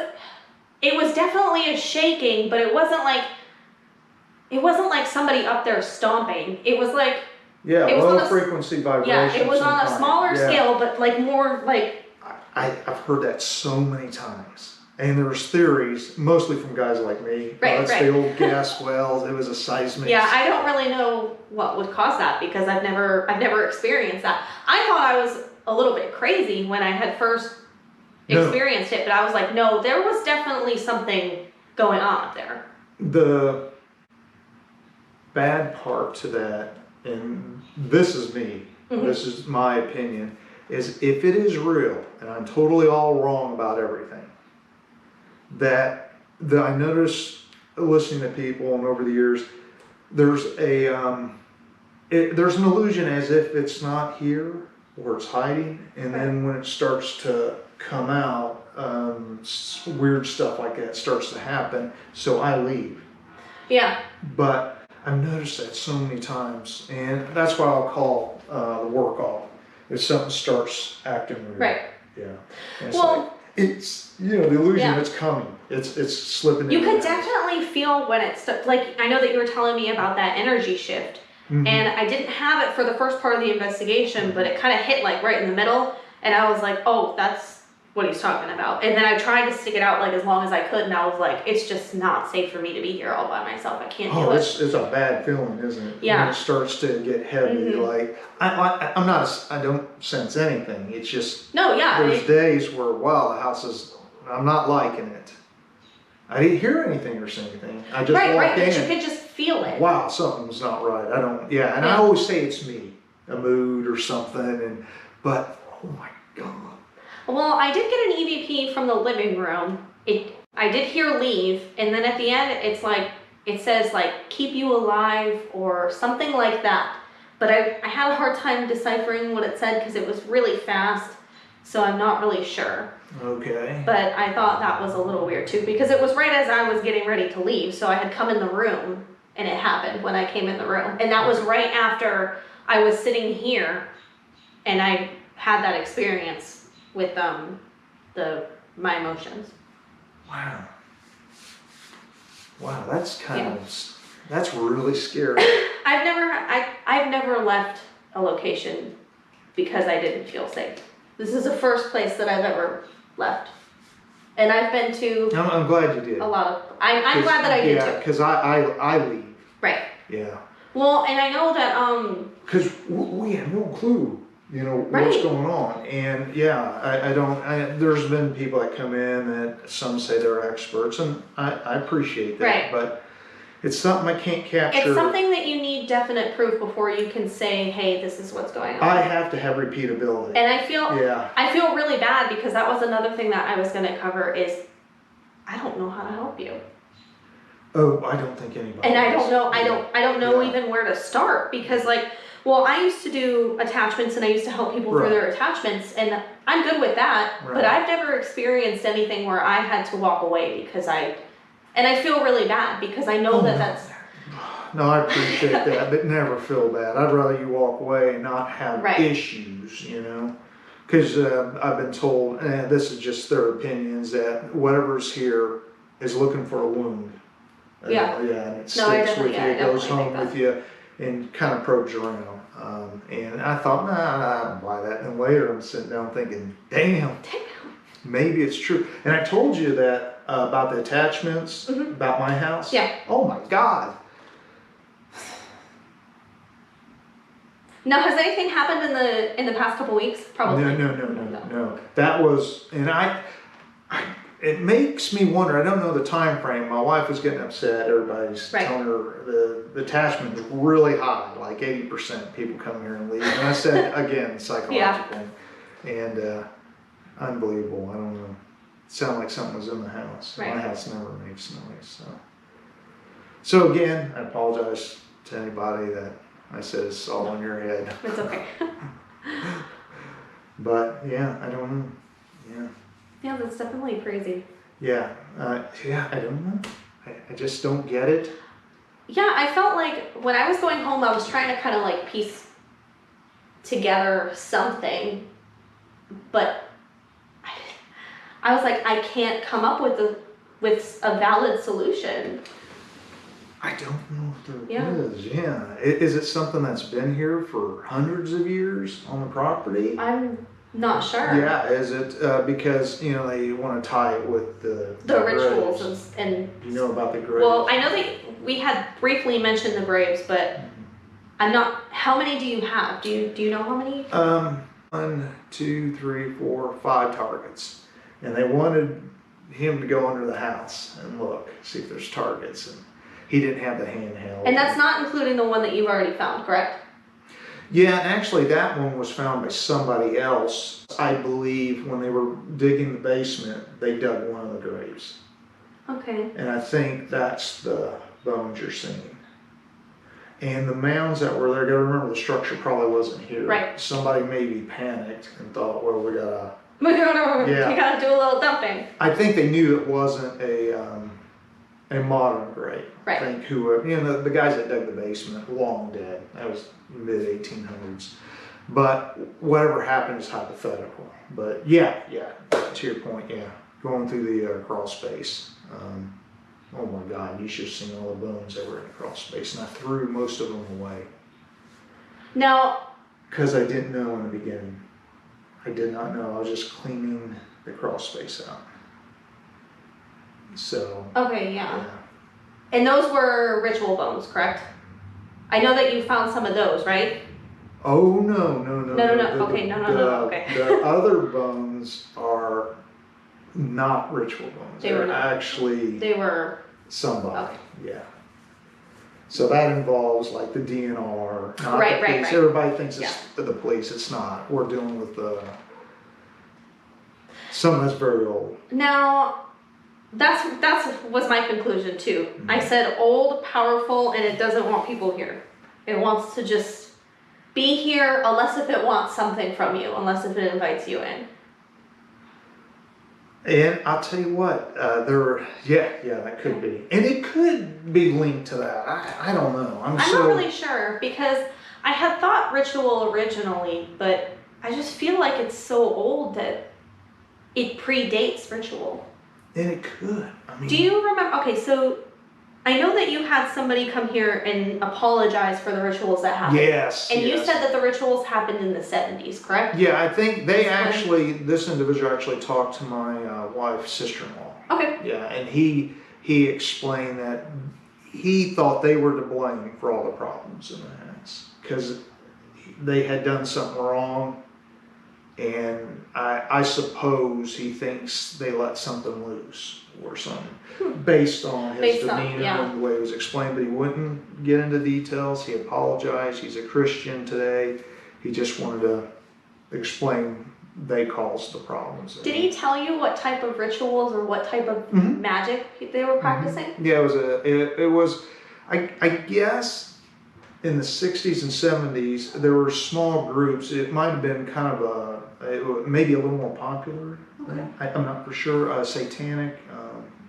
Speaker 1: definitely a shaking, but it wasn't like somebody up there stomping. It was like.
Speaker 2: Yeah, low frequency vibration.
Speaker 1: Yeah, it was on a smaller scale, but like more like.
Speaker 2: I've heard that so many times. And there's theories, mostly from guys like me.
Speaker 1: Right,
Speaker 2: it's the old gas wells. It was a seismic.
Speaker 1: Yeah, I don't really know what would cause that because I've never experienced that. I thought I was a little bit crazy when I had first experienced it, but I was like, no, there was definitely something going on up there.
Speaker 2: The bad part to that, and this is me, this is my opinion, is if it is real, and I'm totally all wrong about everything, that I noticed listening to people and over the years, there's there's an illusion as if it's not here or it's hiding, and then when it starts to come out, weird stuff like that starts to happen. So I leave. Yeah. But I've noticed that so many times, and that's why I'll call the work off if something starts acting weird. Right. Yeah. And it's the illusion that's coming. It's slipping.
Speaker 1: You could definitely feel when it's like, I know that you were telling me about that energy shift, and I didn't have it for the first part of the investigation, but it kind of hit like right in the middle, and I was like, oh, that's what he's talking about. And then I tried to stick it out like as long as I could, and I was like, it's just not safe for me to be here all by myself. I can't do it.
Speaker 2: It's a bad feeling, isn't it?
Speaker 1: Yeah.
Speaker 2: When it starts to get heavy, like I don't sense anything. It's just there's days where the house is. I'm not liking it. I didn't hear anything or see anything. I just walked in.
Speaker 1: Right, but you could just feel it.
Speaker 2: Wow, something's not right. I always say it's me, a mood or something, but oh my God.
Speaker 1: Well, I did get an EVP from the living room. I did hear leave, and then at the end, it says keep you alive or something like that. But I had a hard time deciphering what it said because it was really fast, so I'm not really sure.
Speaker 2: Okay.
Speaker 1: But I thought that was a little weird too because it was right as I was getting ready to leave, so I had come in the room, and it happened when I came in the room. And that was right after I was sitting here, and I had that experience with my emotions.
Speaker 2: Wow, that's that's really scary.
Speaker 1: I've never left a location because I didn't feel safe. This is the first place that I've ever left, and I've been to.
Speaker 2: I'm glad you did.
Speaker 1: A lot of. I'm glad that I did too.
Speaker 2: Yeah, because I leave.
Speaker 1: Right.
Speaker 2: Yeah.
Speaker 1: Well, and I know that
Speaker 2: because we have no clue. What's going on, and there's been people that come in that some say they're experts, and I appreciate that, but it's something I can't capture.
Speaker 1: It's something that you need definite proof before you can say, hey, this is what's going on.
Speaker 2: I have to have repeatability.
Speaker 1: And I feel really bad because that was another thing that I was going to cover is I don't know how to help you.
Speaker 2: Oh, I don't think anybody.
Speaker 1: And I don't know. I don't know even where to start because I used to do attachments and I used to help people through their attachments, and I'm good with that, but I've never experienced anything where I had to walk away because I feel really bad because I know that's...
Speaker 2: No, I appreciate that, but never feel bad. I'd rather you walk away and not have issues, because I've been told, and this is just their opinions, that whatever's here is looking for a wound. And it sticks with you, it goes home with you, and kind of probes you around. And I thought, I don't buy that. And later I'm sitting down thinking, damn, maybe it's true. And I told you that about the attachments, about my house.
Speaker 1: Yeah.
Speaker 2: Oh my God.
Speaker 1: Now, has anything happened in the past couple weeks? Probably.
Speaker 2: No. That was, and it makes me wonder. I don't know the time frame. My wife was getting upset. Everybody's telling her the attachment is really high, like 80% people come here and leave. And I said again, psychological, and unbelievable. I don't know. It sounded like something was in the house.
Speaker 1: Right.
Speaker 2: My house never makes noise. So again, I apologize to anybody that I said it's all in your head.
Speaker 1: It's okay.
Speaker 2: But yeah, I don't know. Yeah.
Speaker 1: Yeah, that's definitely crazy.
Speaker 2: Yeah. I don't know. I just don't get it.
Speaker 1: Yeah, I felt like when I was going home, I was trying to kind of like piece together something, but I was like, I can't come up with a valid solution.
Speaker 2: I don't know if there is. Yeah. Is it something that's been here for hundreds of years on the property?
Speaker 1: I'm not sure.
Speaker 2: Yeah. Is it because they want to tie it with the
Speaker 1: rituals
Speaker 2: graves?
Speaker 1: and
Speaker 2: you know about the graves?
Speaker 1: Well, I know that we had briefly mentioned the graves, but I'm not. How many do you have? Do you know how many?
Speaker 2: 1, 2, 3, 4, 5 targets, and they wanted him to go under the house and look, see if there's targets, and he didn't have the handheld.
Speaker 1: And that's not including the one that you've already found, correct?
Speaker 2: Yeah, and actually that one was found by somebody else. I believe when they were digging the basement, they dug one of the graves.
Speaker 1: Okay.
Speaker 2: And I think that's the bones you're seeing. And the mounds that were there, gotta remember the structure probably wasn't here.
Speaker 1: Right.
Speaker 2: Somebody maybe panicked and thought, well, we gotta...
Speaker 1: We gotta do a little dumping.
Speaker 2: I think they knew it wasn't a modern grave.
Speaker 1: Right.
Speaker 2: I think the guys that dug the basement, long dead. That was mid 1800s. But whatever happened is hypothetical. But yeah, to your point, going through the crawl space. Oh my God, you should have seen all the bones that were in the crawl space, and I threw most of them away.
Speaker 1: Now,
Speaker 2: because I didn't know in the beginning. I did not know. I was just cleaning the crawl space out. So.
Speaker 1: okay, yeah. And those were ritual bones, correct? I know that you found some of those, right?
Speaker 2: Oh no.
Speaker 1: Okay, no. Okay.
Speaker 2: The other bones are not ritual bones.
Speaker 1: They were not.
Speaker 2: Actually.
Speaker 1: They were.
Speaker 2: Somebody.
Speaker 1: Okay.
Speaker 2: Yeah. So that involves like the DNR. Not
Speaker 1: Right.
Speaker 2: the police. Everybody thinks it's the police. It's not. We're dealing with something that's very old.
Speaker 1: Now, that's was my conclusion too.
Speaker 2: Mm-hmm.
Speaker 1: I said old, powerful, and it doesn't want people here. It wants to just be here unless if it wants something from you, unless if it invites you in.
Speaker 2: And I'll tell you what, that could be. And it could be linked to that. I don't know. I'm
Speaker 1: not really sure because I had thought ritual originally, but I just feel like it's so old that it predates ritual.
Speaker 2: And it could. I mean,
Speaker 1: do you remember? Okay, so I know that you had somebody come here and apologize for the rituals that happened.
Speaker 2: Yes.
Speaker 1: And you said that the rituals happened in the 70s, correct?
Speaker 2: Yeah, I think this individual actually talked to my wife's sister-in-law.
Speaker 1: Okay.
Speaker 2: Yeah, and he explained that he thought they were to blame for all the problems in the house because they had done something wrong, and I suppose he thinks they let something loose or something based on his demeanor and the way it was explained, but he wouldn't get into details. He apologized. He's a Christian today. He just wanted to explain they caused the problems.
Speaker 1: Did he tell you what type of rituals or what type of magic they were practicing?
Speaker 2: Yeah, it was I guess in the 60s and 70s there were small groups. It might have been kind of maybe a little more popular.
Speaker 1: Okay.
Speaker 2: I'm not for sure. Satanic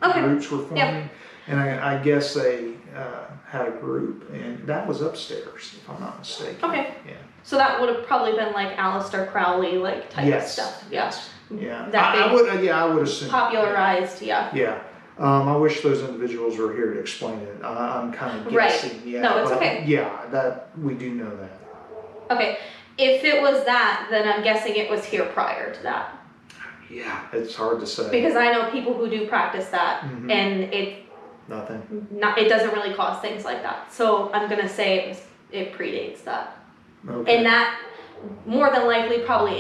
Speaker 1: Okay.
Speaker 2: groups were forming,
Speaker 1: Yep.
Speaker 2: and I guess they had a group, and that was upstairs, if I'm not mistaken.
Speaker 1: Okay.
Speaker 2: Yeah.
Speaker 1: So that would have probably been like Aleister Crowley type of stuff.
Speaker 2: Yes. Yeah.
Speaker 1: That
Speaker 2: I would assume.
Speaker 1: popularized. Yeah.
Speaker 2: Yeah. I wish those individuals were here to explain it. I'm kind of guessing.
Speaker 1: Right.
Speaker 2: Yeah,
Speaker 1: no, it's okay.
Speaker 2: Yeah, that we do know that.
Speaker 1: Okay. If it was that, then I'm guessing it was here prior to that.
Speaker 2: Yeah, it's hard to say.
Speaker 1: Because I know people who do practice that, and it
Speaker 2: Nothing.
Speaker 1: it doesn't really cause things like that. So I'm gonna say it predates that.
Speaker 2: Okay.
Speaker 1: And that more than likely probably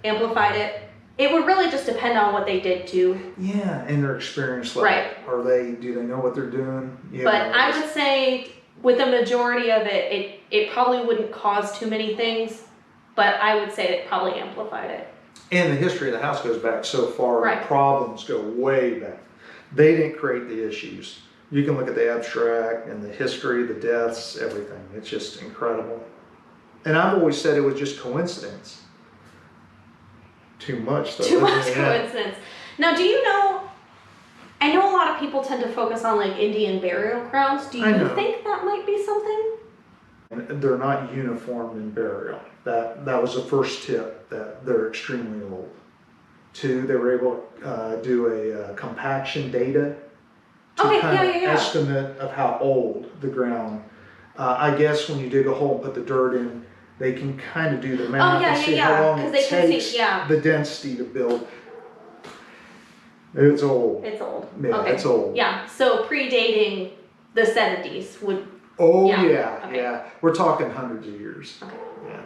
Speaker 1: amplified it. It would really just depend on what they did too.
Speaker 2: Yeah, and their experience level.
Speaker 1: Right.
Speaker 2: Do they know what they're doing? Yeah,
Speaker 1: But I would say with the majority of it, it probably wouldn't cause too many things, but I would say it probably amplified it.
Speaker 2: And the history of the house goes back so far,
Speaker 1: Right.
Speaker 2: the problems go way back. They didn't create the issues. You can look at the abstract and the history, the deaths, everything. It's just incredible. And I've always said it was just coincidence. Too much, though.
Speaker 1: Too much coincidence. Now, do you know, I know a lot of people tend to focus on like Indian burial grounds. Do you think that might be something?
Speaker 2: And they're not uniform in burial. That was the first tip, that they're extremely old. Two, they were able to do a compaction data to estimate of how old the ground. I guess when you dig a hole and put the dirt in, they can kind of do the math and see how long it takes the density to build. It's old.
Speaker 1: It's old.
Speaker 2: Yeah,
Speaker 1: okay.
Speaker 2: It's old.
Speaker 1: Yeah, so predating the 70s would.
Speaker 2: Oh yeah. We're talking hundreds of years.
Speaker 1: Okay.
Speaker 2: Yeah.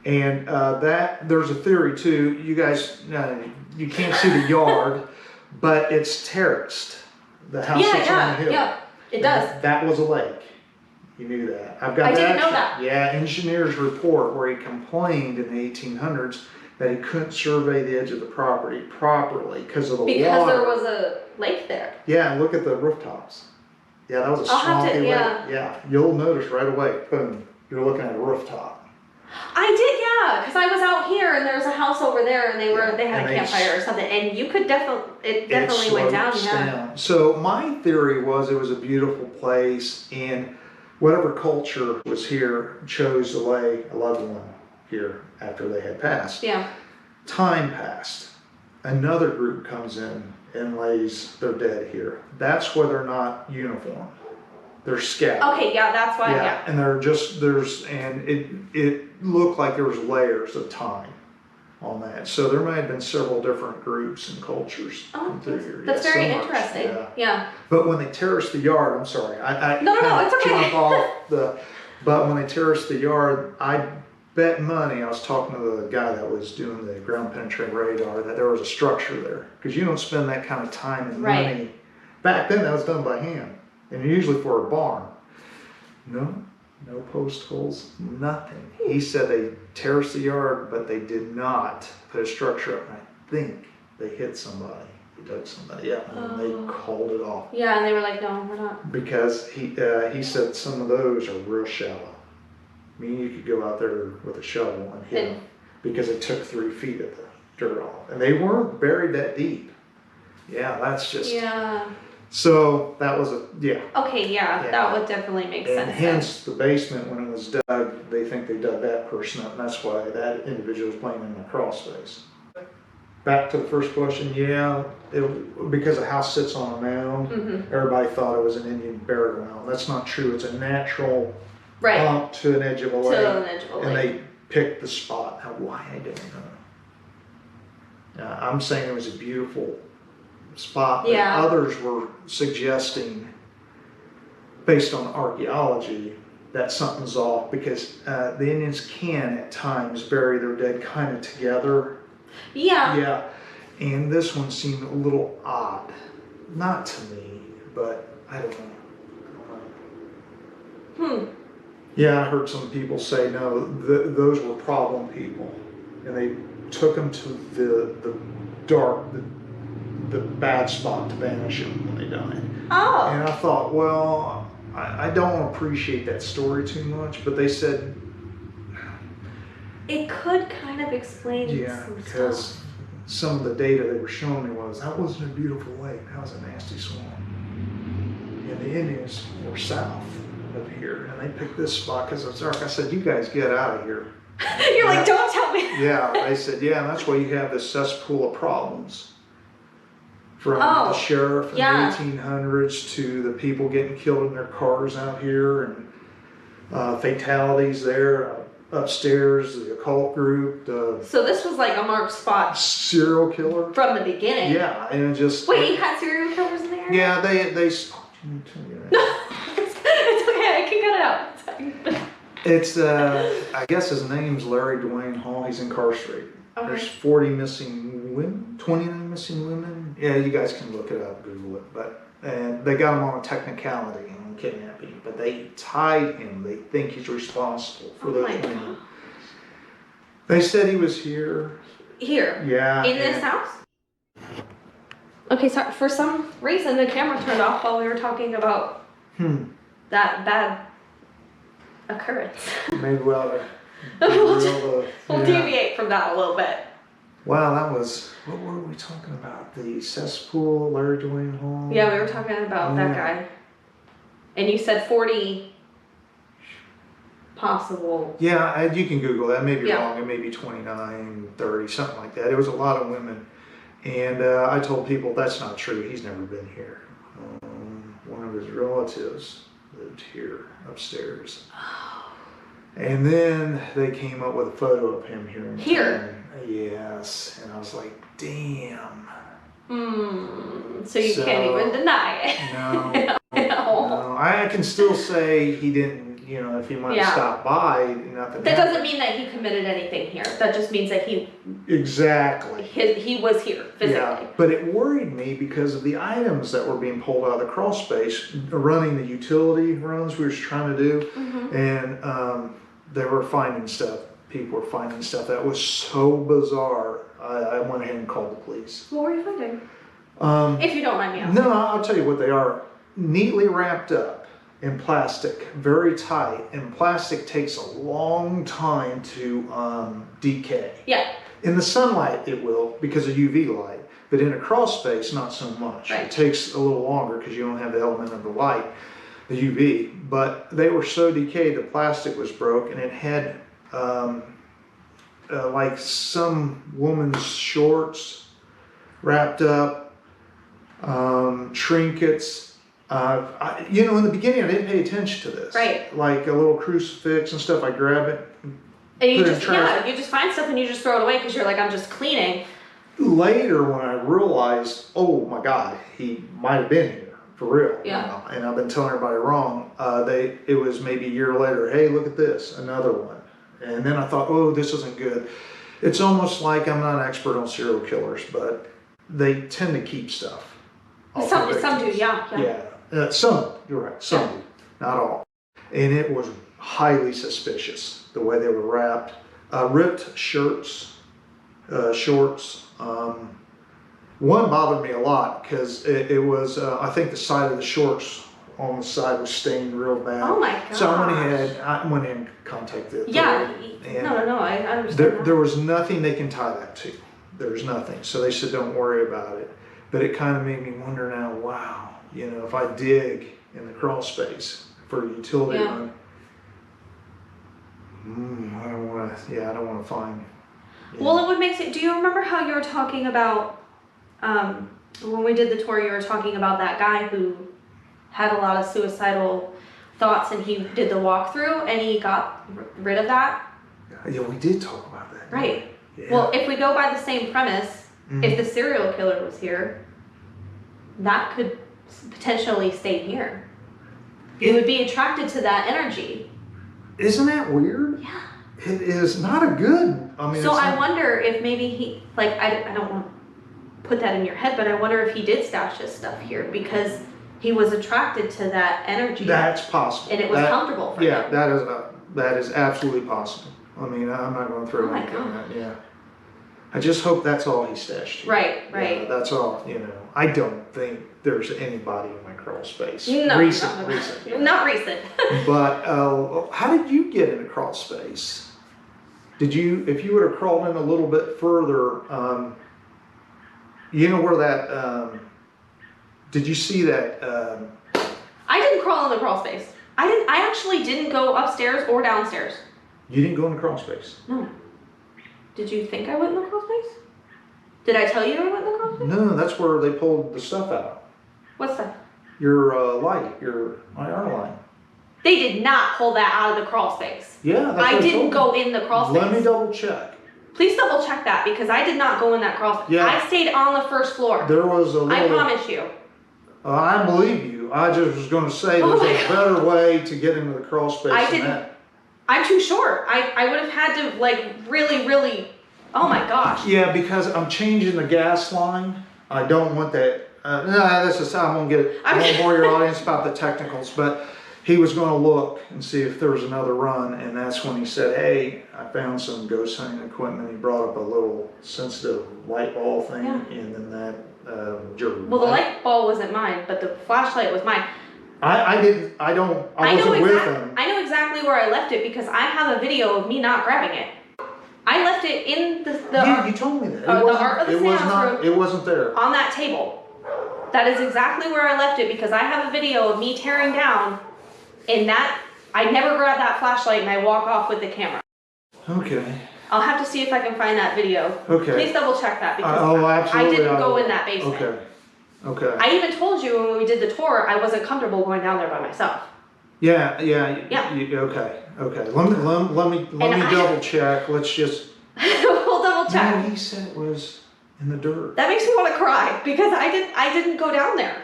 Speaker 2: And that there's a theory too. You guys, you can't see the yard, but it's terraced. The house is on the hill.
Speaker 1: Yeah, it does.
Speaker 2: That was a lake. You knew that. I've got
Speaker 1: I didn't know that.
Speaker 2: Yeah, engineer's report where he complained in the 1800s that he couldn't survey the edge of the property properly because of the water.
Speaker 1: Because there was a lake there.
Speaker 2: Yeah, look at the rooftops. Yeah, that was a swampy lake. Yeah, you'll notice right away. Boom, you're looking at a rooftop.
Speaker 1: I did, yeah, because I was out here and there was a house over there and they had a campfire or something, and you could definitely went down. Yeah.
Speaker 2: So my theory was it was a beautiful place, and whatever culture was here chose to lay a loved one here after they had passed.
Speaker 1: Yeah.
Speaker 2: Time passed. Another group comes in and lays their dead here. That's why they're not uniform. They're scattered.
Speaker 1: Okay, yeah, that's why. Yeah.
Speaker 2: And it looked like there was layers of time on that. So there might have been several different groups and cultures.
Speaker 1: Oh, that's very interesting. Yeah.
Speaker 2: But when they terraced the yard, I'm sorry,
Speaker 1: No, it's okay.
Speaker 2: jump off but when they terraced the yard, I bet money, I was talking to the guy that was doing the ground penetrating radar, that there was a structure there. Because you don't spend that kind of time and money. Back then, that was done by hand. And usually for a barn. No post holes, nothing. He said they terraced the yard, but they did not put a structure up. And I think they hit somebody. They dug somebody up, and they called it off.
Speaker 1: Yeah, and they were like, no, we're not.
Speaker 2: Because he said some of those are real shallow. I mean, you could go out there with a shovel and hit them because it took 3 feet of the dirt off. And they weren't buried that deep. Yeah, that's just...
Speaker 1: Yeah.
Speaker 2: So that was
Speaker 1: Okay, that would definitely make sense.
Speaker 2: And hence the basement, when it was dug, they think they dug that person up, and that's why that individual was playing in the crawl space. Back to the first question, because the house sits on a mound, everybody thought it was an Indian burial mound. That's not true. It's a natural bump to an edge of a lake. And they picked the spot. Now, why, I don't know. I'm saying it was a beautiful spot, but others were suggesting, based on archaeology, that something's off because the Indians can at times bury their dead kind of together. Yeah. And this one seemed a little odd. Not to me, but I don't know. Yeah, I heard some people say, no, those were problem people. And they took them to the dark, the bad spot to banish them when they died.
Speaker 1: Oh.
Speaker 2: And I thought, well, I don't appreciate that story too much, but they said...
Speaker 1: It could kind of explain some
Speaker 2: because
Speaker 1: stuff.
Speaker 2: Some of the data they were showing me was, that wasn't a beautiful lake, that was a nasty swamp. And the Indians were south of here, and they picked this spot because it's dark. I said, you guys get out of here.
Speaker 1: You're like, don't tell me.
Speaker 2: Yeah, they said, and that's why you have this cesspool of problems. From the sheriff in the 1800s to the people getting killed in their cars out here, and fatalities there. Upstairs, the occult group.
Speaker 1: So this was like a marked spot.
Speaker 2: Serial killer.
Speaker 1: From the beginning.
Speaker 2: Yeah, and it just...
Speaker 1: Wait, you had serial killers in there?
Speaker 2: Yeah, they
Speaker 1: No, it's okay, I can cut it out.
Speaker 2: It's, I guess his name's Larry Dwayne Hall. He's incarcerated.
Speaker 1: Okay.
Speaker 2: There's 40 missing women, 29 missing women. Yeah, you guys can look it up, Google it. And they got him on a technicality on kidnapping, but they tied him. They think he's responsible for those women. They said he was here.
Speaker 1: Here?
Speaker 2: Yeah.
Speaker 1: In this house? Okay, so for some reason the camera turned off while we were talking about that bad occurrence.
Speaker 2: Maybe
Speaker 1: We'll deviate from that a little bit.
Speaker 2: Wow, that was, what were we talking about? The cesspool, Larry Dwayne Hall?
Speaker 1: Yeah, we were talking about that guy. And you said 40 possible.
Speaker 2: Yeah, you can Google that. I may be wrong. It may be 29, 30, something like that. It was a lot of women. And I told people that's not true. He's never been here. One of his relatives lived here upstairs. And then they came up with a photo of him here in town. Yes. And I was like, damn.
Speaker 1: So you can't even deny it.
Speaker 2: No. No. I can still say he didn't, if he might have stopped by, nothing
Speaker 1: That doesn't mean that he committed anything here. That just means that he...
Speaker 2: Exactly.
Speaker 1: He was here, physically. Yeah,
Speaker 2: but it worried me because of the items that were being pulled out of the crawl space, running the utility runs we were trying to do, and they were finding stuff. People were finding stuff that was so bizarre. I went ahead and called the police.
Speaker 1: What were you finding? If you don't mind me asking.
Speaker 2: No, I'll tell you what they are. Neatly wrapped up in plastic, very tight, and plastic takes a long time to decay.
Speaker 1: Yeah.
Speaker 2: In the sunlight it will because of UV light, but in a crawl space not so much. Right. It takes a little longer because you don't have the element of the light, the UV, but they were so decayed the plastic was broke and it had like some woman's shorts wrapped up, trinkets. In the beginning I didn't pay attention to this.
Speaker 1: Right.
Speaker 2: Like a little crucifix and stuff, I grab it.
Speaker 1: And you just find stuff and you just throw it away because you're like, I'm just cleaning.
Speaker 2: Later when I realized, oh my God, he might have been here, for real.
Speaker 1: Yeah.
Speaker 2: And I've been telling everybody wrong. It was maybe a year later, hey, look at this, another one. And then I thought, oh, this isn't good. It's almost like, I'm not an expert on serial killers, but they tend to keep stuff.
Speaker 1: Some do, yeah.
Speaker 2: Yeah, some, you're right, some do, not all. And it was highly suspicious, the way they were wrapped. Ripped shirts, shorts. One bothered me a lot because it was, I think the side of the shorts on the side was stained real bad.
Speaker 1: Oh my gosh.
Speaker 2: So I went in and contacted
Speaker 1: Yeah, no, I understand
Speaker 2: there was nothing they can tie that to. There was nothing. So they said, don't worry about it. But it kind of made me wonder now, wow, if I dig in the crawl space for a utility run, I don't want to find.
Speaker 1: Well, it would make sense. Do you remember how you were talking about, when we did the tour, you were talking about that guy who had a lot of suicidal thoughts and he did the walkthrough and he got rid of that?
Speaker 2: Yeah, we did talk about that.
Speaker 1: Right.
Speaker 2: Yeah.
Speaker 1: Well, if we go by the same premise, if the serial killer was here, that could potentially stay here. You would be attracted to that energy.
Speaker 2: Isn't that weird?
Speaker 1: Yeah.
Speaker 2: It is not a good,
Speaker 1: So I wonder if maybe he, I don't want to put that in your head, but I wonder if he did stash his stuff here because he was attracted to that energy.
Speaker 2: That's possible.
Speaker 1: And it was comfortable for him.
Speaker 2: Yeah, that is absolutely possible. I mean, I'm not going to throw anything at that. Yeah. I just hope that's all he stashed here.
Speaker 1: Right.
Speaker 2: Yeah, that's all, I don't think there's anybody in my crawl space.
Speaker 1: No,
Speaker 2: recent.
Speaker 1: Not recent.
Speaker 2: But how did you get in a crawl space? If you would have crawled in a little bit further, where that, did you see that?
Speaker 1: I didn't crawl in the crawl space. I actually didn't go upstairs or downstairs.
Speaker 2: You didn't go in the crawl space?
Speaker 1: No. Did you think I went in the crawl space? Did I tell you I went in the crawl space?
Speaker 2: No, that's where they pulled the stuff out.
Speaker 1: What stuff?
Speaker 2: Your light, your IR line.
Speaker 1: They did not pull that out of the crawl space.
Speaker 2: Yeah, that's
Speaker 1: I didn't go in the crawl space.
Speaker 2: Let me double check.
Speaker 1: Please double check that because I did not go in that crawl space.
Speaker 2: Yeah.
Speaker 1: I stayed on the first floor.
Speaker 2: There was a little...
Speaker 1: I promise you.
Speaker 2: I believe you. I just was going to say there's a better way to get into the crawl space than that.
Speaker 1: I'm too short. I would have had to like really, oh my gosh.
Speaker 2: Yeah, because I'm changing the gas line. I don't want that. No, this is, I won't get it. I won't bore your audience about the technicals, but he was going to look and see if there was another run, and that's when he said, hey, I found some ghost hunting equipment. He brought up a little sensitive light bulb thing, and then that
Speaker 1: well, the light bulb wasn't mine, but the flashlight was mine.
Speaker 2: I wasn't with him.
Speaker 1: I know exactly where I left it because I have a video of me not grabbing it. I left it in
Speaker 2: You told me that.
Speaker 1: The Art of the Seance room.
Speaker 2: It wasn't there.
Speaker 1: On that table. That is exactly where I left it because I have a video of me tearing down and that I never grabbed that flashlight and I walk off with the camera.
Speaker 2: Okay.
Speaker 1: I'll have to see if I can find that video.
Speaker 2: Okay.
Speaker 1: Please double check that because
Speaker 2: absolutely,
Speaker 1: I didn't go in that basement.
Speaker 2: Okay.
Speaker 1: I even told you when we did the tour I wasn't comfortable going down there by myself.
Speaker 2: Yeah. Okay. Let me double check. Let's just.
Speaker 1: We'll double check.
Speaker 2: No, he said it was in the dirt.
Speaker 1: That makes me want to cry because I didn't go down there.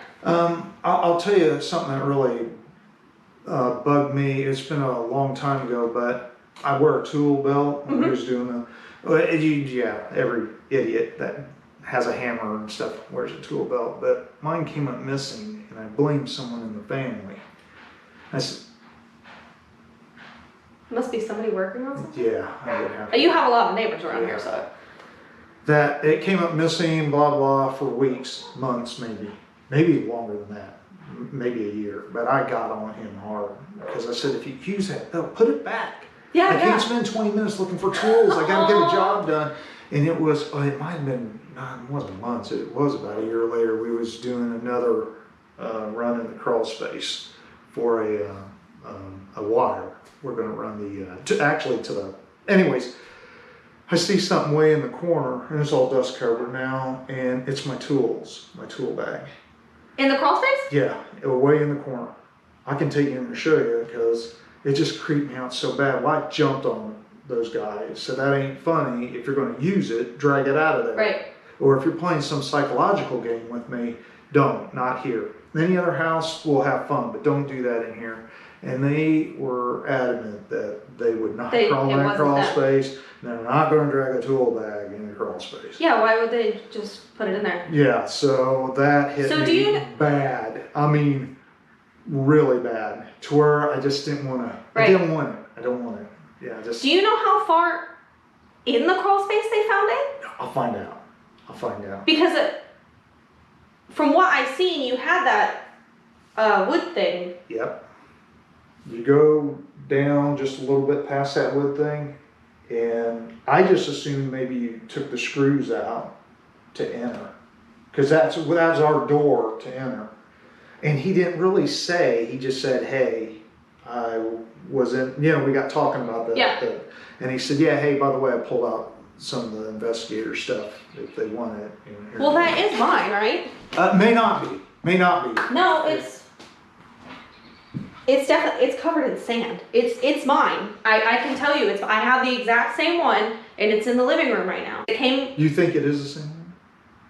Speaker 2: I'll tell you something that really bugged me. It's been a long time ago, but I wear a tool belt when I was doing every idiot that has a hammer and stuff wears a tool belt, but mine came up missing, and I blamed someone in the family. I said,
Speaker 1: Must be somebody working on something?
Speaker 2: yeah, I would have.
Speaker 1: You have a lot of neighbors around here, so.
Speaker 2: That it came up missing, blah, blah, for weeks, months, maybe longer than that, maybe a year. But I got on him hard because I said, if you use that, put it back.
Speaker 1: Yeah,
Speaker 2: I can't spend 20 minutes looking for tools. I got to get a job done. And it was, it might have been, it wasn't months. It was about a year later. We was doing another run in the crawl space for a wire. We're going to run anyways, I see something way in the corner, and it's all dust covered now, and it's my tools, my tool bag.
Speaker 1: In the crawl space?
Speaker 2: Yeah, way in the corner. I can take you in and show you because it just creeped me out so bad. Well, I jumped on those guys, so that ain't funny. If you're going to use it, drag it out of there.
Speaker 1: Right.
Speaker 2: Or if you're playing some psychological game with me, not here. Any other house, we'll have fun, but don't do that in here. And they were adamant that they would not crawl in that crawl space. And they're not going to drag a tool bag in the crawl space.
Speaker 1: Yeah, why would they just put it in there?
Speaker 2: Yeah, so that hit me bad. I mean, really bad. To where I just didn't want to.
Speaker 1: Right.
Speaker 2: I don't want it. Yeah, just.
Speaker 1: Do you know how far in the crawl space they found it?
Speaker 2: I'll find out.
Speaker 1: Because from what I've seen, you had that wood thing.
Speaker 2: Yep. You go down just a little bit past that wood thing, and I just assumed maybe you took the screws out to enter, because that was our door to enter. And he didn't really say. He just said, "Hey, I was in." We got talking about that.
Speaker 1: Yeah.
Speaker 2: And he said, "Yeah, hey, by the way, I pulled out some of the investigator stuff if they want it."
Speaker 1: Well, that is mine, right?
Speaker 2: May not be.
Speaker 1: No, it's definitely, it's covered in sand. It's mine. I can tell you, I have the exact same one, and it's in the living room right now.
Speaker 2: You think it is the same one?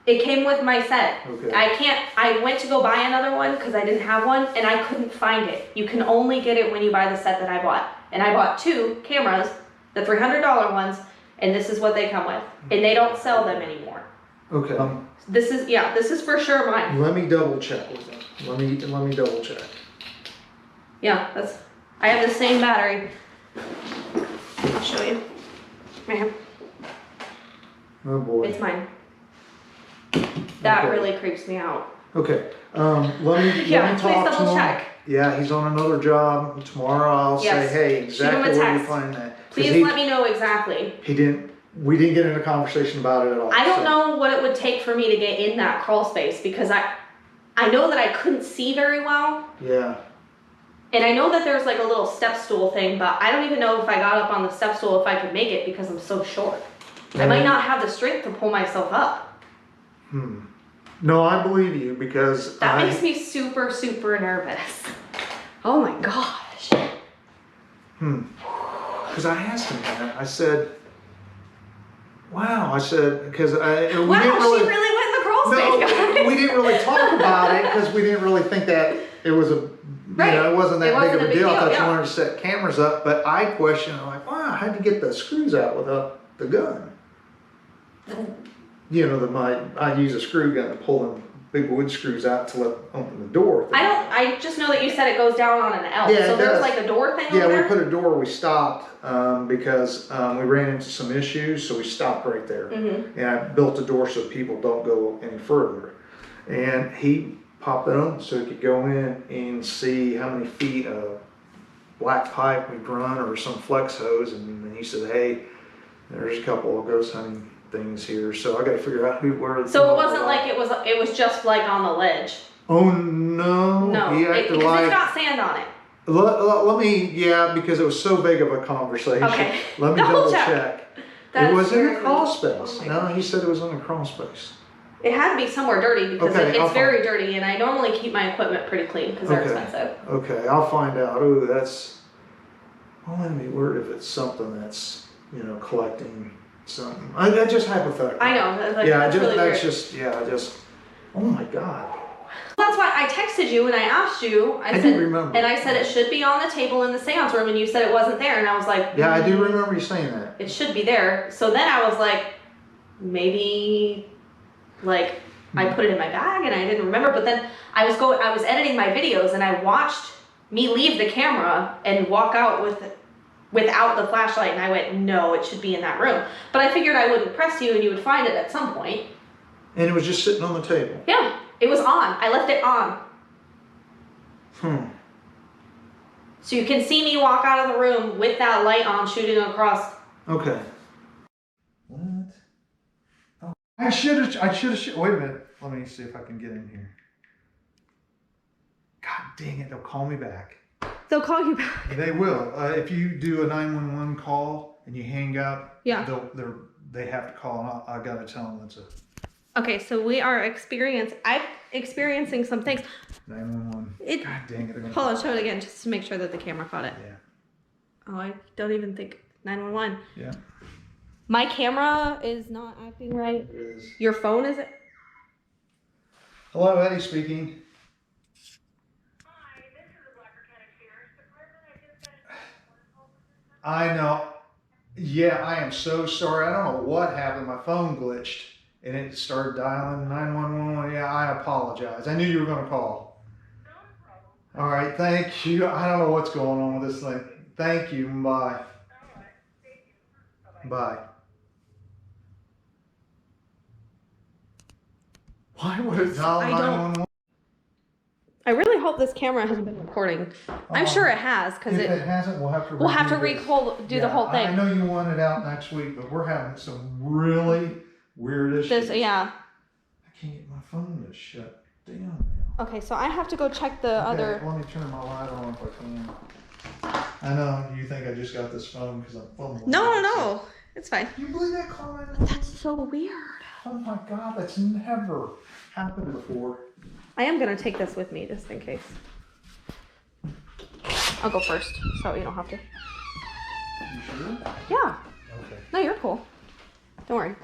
Speaker 1: It came with my set.
Speaker 2: Okay.
Speaker 1: I went to go buy another one because I didn't have one, and I couldn't find it. You can only get it when you buy the set that I bought. And I bought 2 cameras, the $300 ones, and this is what they come with. And they don't sell them anymore.
Speaker 2: Okay.
Speaker 1: This is for sure mine.
Speaker 2: Let me double check with them. Let me double check.
Speaker 1: Yeah, I have the same battery. I'll show you. Right here.
Speaker 2: Oh boy.
Speaker 1: It's mine. That
Speaker 2: Okay.
Speaker 1: really creeps me out.
Speaker 2: Okay. Let me
Speaker 1: Please
Speaker 2: talk to
Speaker 1: double
Speaker 2: him.
Speaker 1: check.
Speaker 2: Yeah, he's on another job. Tomorrow I'll
Speaker 1: Yes.
Speaker 2: say, hey,
Speaker 1: Shoot him a
Speaker 2: exactly where you
Speaker 1: text.
Speaker 2: find that. 'Cause
Speaker 1: Please let me know exactly.
Speaker 2: We didn't get into a conversation about it at all.
Speaker 1: I don't know what it would take for me to get in that crawl space because I know that I couldn't see very well.
Speaker 2: Yeah.
Speaker 1: And I know that there's like a little step stool thing, but I don't even know if I got up on the step stool if I could make it because I'm so short. I might not have the strength to pull myself up.
Speaker 2: No, I believe you because
Speaker 1: That makes me super, super nervous. Oh my gosh.
Speaker 2: Because I asked him that. I said, wow. I said, because we didn't
Speaker 1: Wow,
Speaker 2: really.
Speaker 1: she really went in the crawl space, guys.
Speaker 2: We didn't really talk about it because we didn't really think that it was a
Speaker 1: Right.
Speaker 2: You know, it wasn't that big of a deal. I thought
Speaker 1: yeah.
Speaker 2: you wanted to set cameras up, but I questioned, I'm like, wow, how'd you get the screws out without the gun? You know, I use a screw gun to pull them big wood screws out to let open the door.
Speaker 1: I just know that you said it goes down on an L.
Speaker 2: Yeah,
Speaker 1: so
Speaker 2: it
Speaker 1: there's
Speaker 2: does.
Speaker 1: like a door thing over
Speaker 2: Yeah,
Speaker 1: there?
Speaker 2: we put a door, we stopped because we ran into some issues, so we stopped right there.
Speaker 1: Mm-hmm.
Speaker 2: And I built a door so people don't go any further. And he popped it on so he could go in and see how many feet of black pipe we'd run or some flex hose. And then he said, hey, there's a couple of ghost hunting things here, so I got to figure out where.
Speaker 1: So it wasn't like it was just like on the ledge.
Speaker 2: Oh no!
Speaker 1: No,
Speaker 2: He
Speaker 1: because
Speaker 2: acted like.
Speaker 1: it's got sand on it.
Speaker 2: Let me, yeah, because it was so big of a conversation.
Speaker 1: Okay.
Speaker 2: Let me double check.
Speaker 1: That's
Speaker 2: It was in
Speaker 1: very
Speaker 2: a crawl
Speaker 1: weird.
Speaker 2: space.
Speaker 1: Oh my
Speaker 2: No,
Speaker 1: gosh.
Speaker 2: he said it was in a crawl space.
Speaker 1: It had to be somewhere dirty because
Speaker 2: Okay, I'll
Speaker 1: it's very dirty, and I normally keep my equipment pretty clean because they're expensive.
Speaker 2: Okay, I'll find out. Ooh, that's. I wouldn't be worried if it's something that's, you know, collecting something. I just hypothetical.
Speaker 1: I know. That's like,
Speaker 2: Yeah,
Speaker 1: that's really weird.
Speaker 2: Oh my God.
Speaker 1: That's why I texted you and I asked you. I
Speaker 2: do
Speaker 1: said,
Speaker 2: remember.
Speaker 1: and I said it should be on the table in the seance room, and you said it wasn't there, and I was like,
Speaker 2: Yeah, I do remember you saying that.
Speaker 1: It should be there. So then I was like, maybe, like, I put it in my bag and I didn't remember. But then I was editing my videos and I watched me leave the camera and walk out without the flashlight, and I went, no, it should be in that room. But I figured I wouldn't press you and you would find it at some point.
Speaker 2: And it was just sitting on the table.
Speaker 1: Yeah, it was on. I left it on. So you can see me walk out of the room with that light on shooting across.
Speaker 2: Okay. What? Oh, I should have, wait a minute. Let me see if I can get in here. God dang it, they'll call me back.
Speaker 1: They'll call you back.
Speaker 2: They will. If you do a 911 call and you hang up,
Speaker 1: Yeah.
Speaker 2: they have to call, and I gotta tell them it's a
Speaker 1: Okay, so I'm experiencing some things.
Speaker 2: 911. God dang it. They're gonna
Speaker 1: Hold on, show it again just to make sure that the camera caught it.
Speaker 2: Yeah.
Speaker 1: Oh, I don't even think 911.
Speaker 2: Yeah.
Speaker 1: My camera is not acting right.
Speaker 2: It is.
Speaker 1: Your phone is it?
Speaker 2: Hello, Eddie speaking.
Speaker 3: Hi, this is the Blacker County Sheriff's Department. I just got a phone call.
Speaker 2: I know. Yeah, I am so sorry. I don't know what happened. My phone glitched and it started dialing 911. Yeah, I apologize. I knew you were going to call.
Speaker 3: No problem.
Speaker 2: All right, thank you. I don't know what's going on with this thing. Thank you. Bye.
Speaker 3: All right. Thank you. Bye-bye.
Speaker 2: Bye. Why would it dial
Speaker 1: I don't-
Speaker 2: 911?
Speaker 1: I really hope this camera has been recording. I'm sure it has because
Speaker 2: If it hasn't, we'll have to
Speaker 1: we'll have to
Speaker 2: redo this.
Speaker 1: do the whole
Speaker 2: I
Speaker 1: thing.
Speaker 2: know you want it out next week, but we're having some really weird issues.
Speaker 1: Yeah.
Speaker 2: I can't get my phone to shut down now.
Speaker 1: Okay, so I have to go check the
Speaker 2: Okay,
Speaker 1: other.
Speaker 2: let me turn my light on if I can. I know you think I just got this phone because I'm fumbling.
Speaker 1: No. It's fine.
Speaker 2: Can you believe that comment?
Speaker 1: That's so weird.
Speaker 2: Oh my God, that's never happened before.
Speaker 1: I am gonna take this with me just in case. I'll go first, so you don't have to.
Speaker 2: You sure?
Speaker 1: Yeah.
Speaker 2: Okay.
Speaker 1: No, you're cool. Don't worry.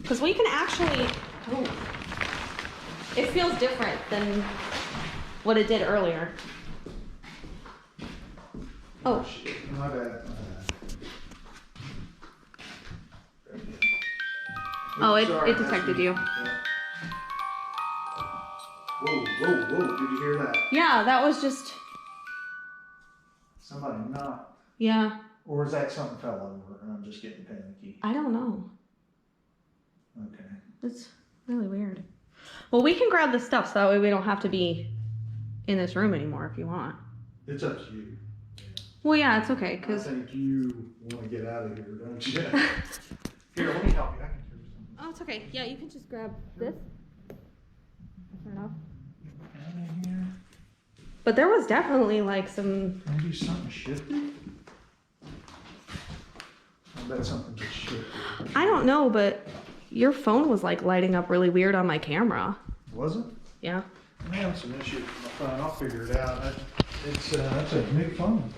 Speaker 1: Because we can actually. Oh, it feels different than what it did earlier. Oh.
Speaker 2: Shit, my bad.
Speaker 1: Oh, it
Speaker 2: Sorry,
Speaker 1: detected you.
Speaker 2: Yeah. Whoa, did you hear that?
Speaker 1: Yeah, that was just.
Speaker 2: Somebody knocked.
Speaker 1: Yeah.
Speaker 2: Or is that something fell over and I'm just getting panicky?
Speaker 1: I don't know.
Speaker 2: Okay.
Speaker 1: It's really weird. Well, we can grab the stuff so that way we don't have to be in this room anymore if you want.
Speaker 2: It's up to you. Yeah.
Speaker 1: Well, yeah, it's okay,
Speaker 2: I
Speaker 1: because.
Speaker 2: think you want to get out of here, don't you? Here, let me help you. I can carry something.
Speaker 1: Oh, it's okay. Yeah, you can just grab this. Turn off.
Speaker 2: Out of here.
Speaker 1: But there was definitely like some.
Speaker 2: Maybe something shifted? I bet something just shifted.
Speaker 1: I don't know, but your phone was like lighting up really weird on my camera.
Speaker 2: Was it?
Speaker 1: Yeah.
Speaker 2: I'm having some issues with my phone. I'll figure it out. That's a new phone.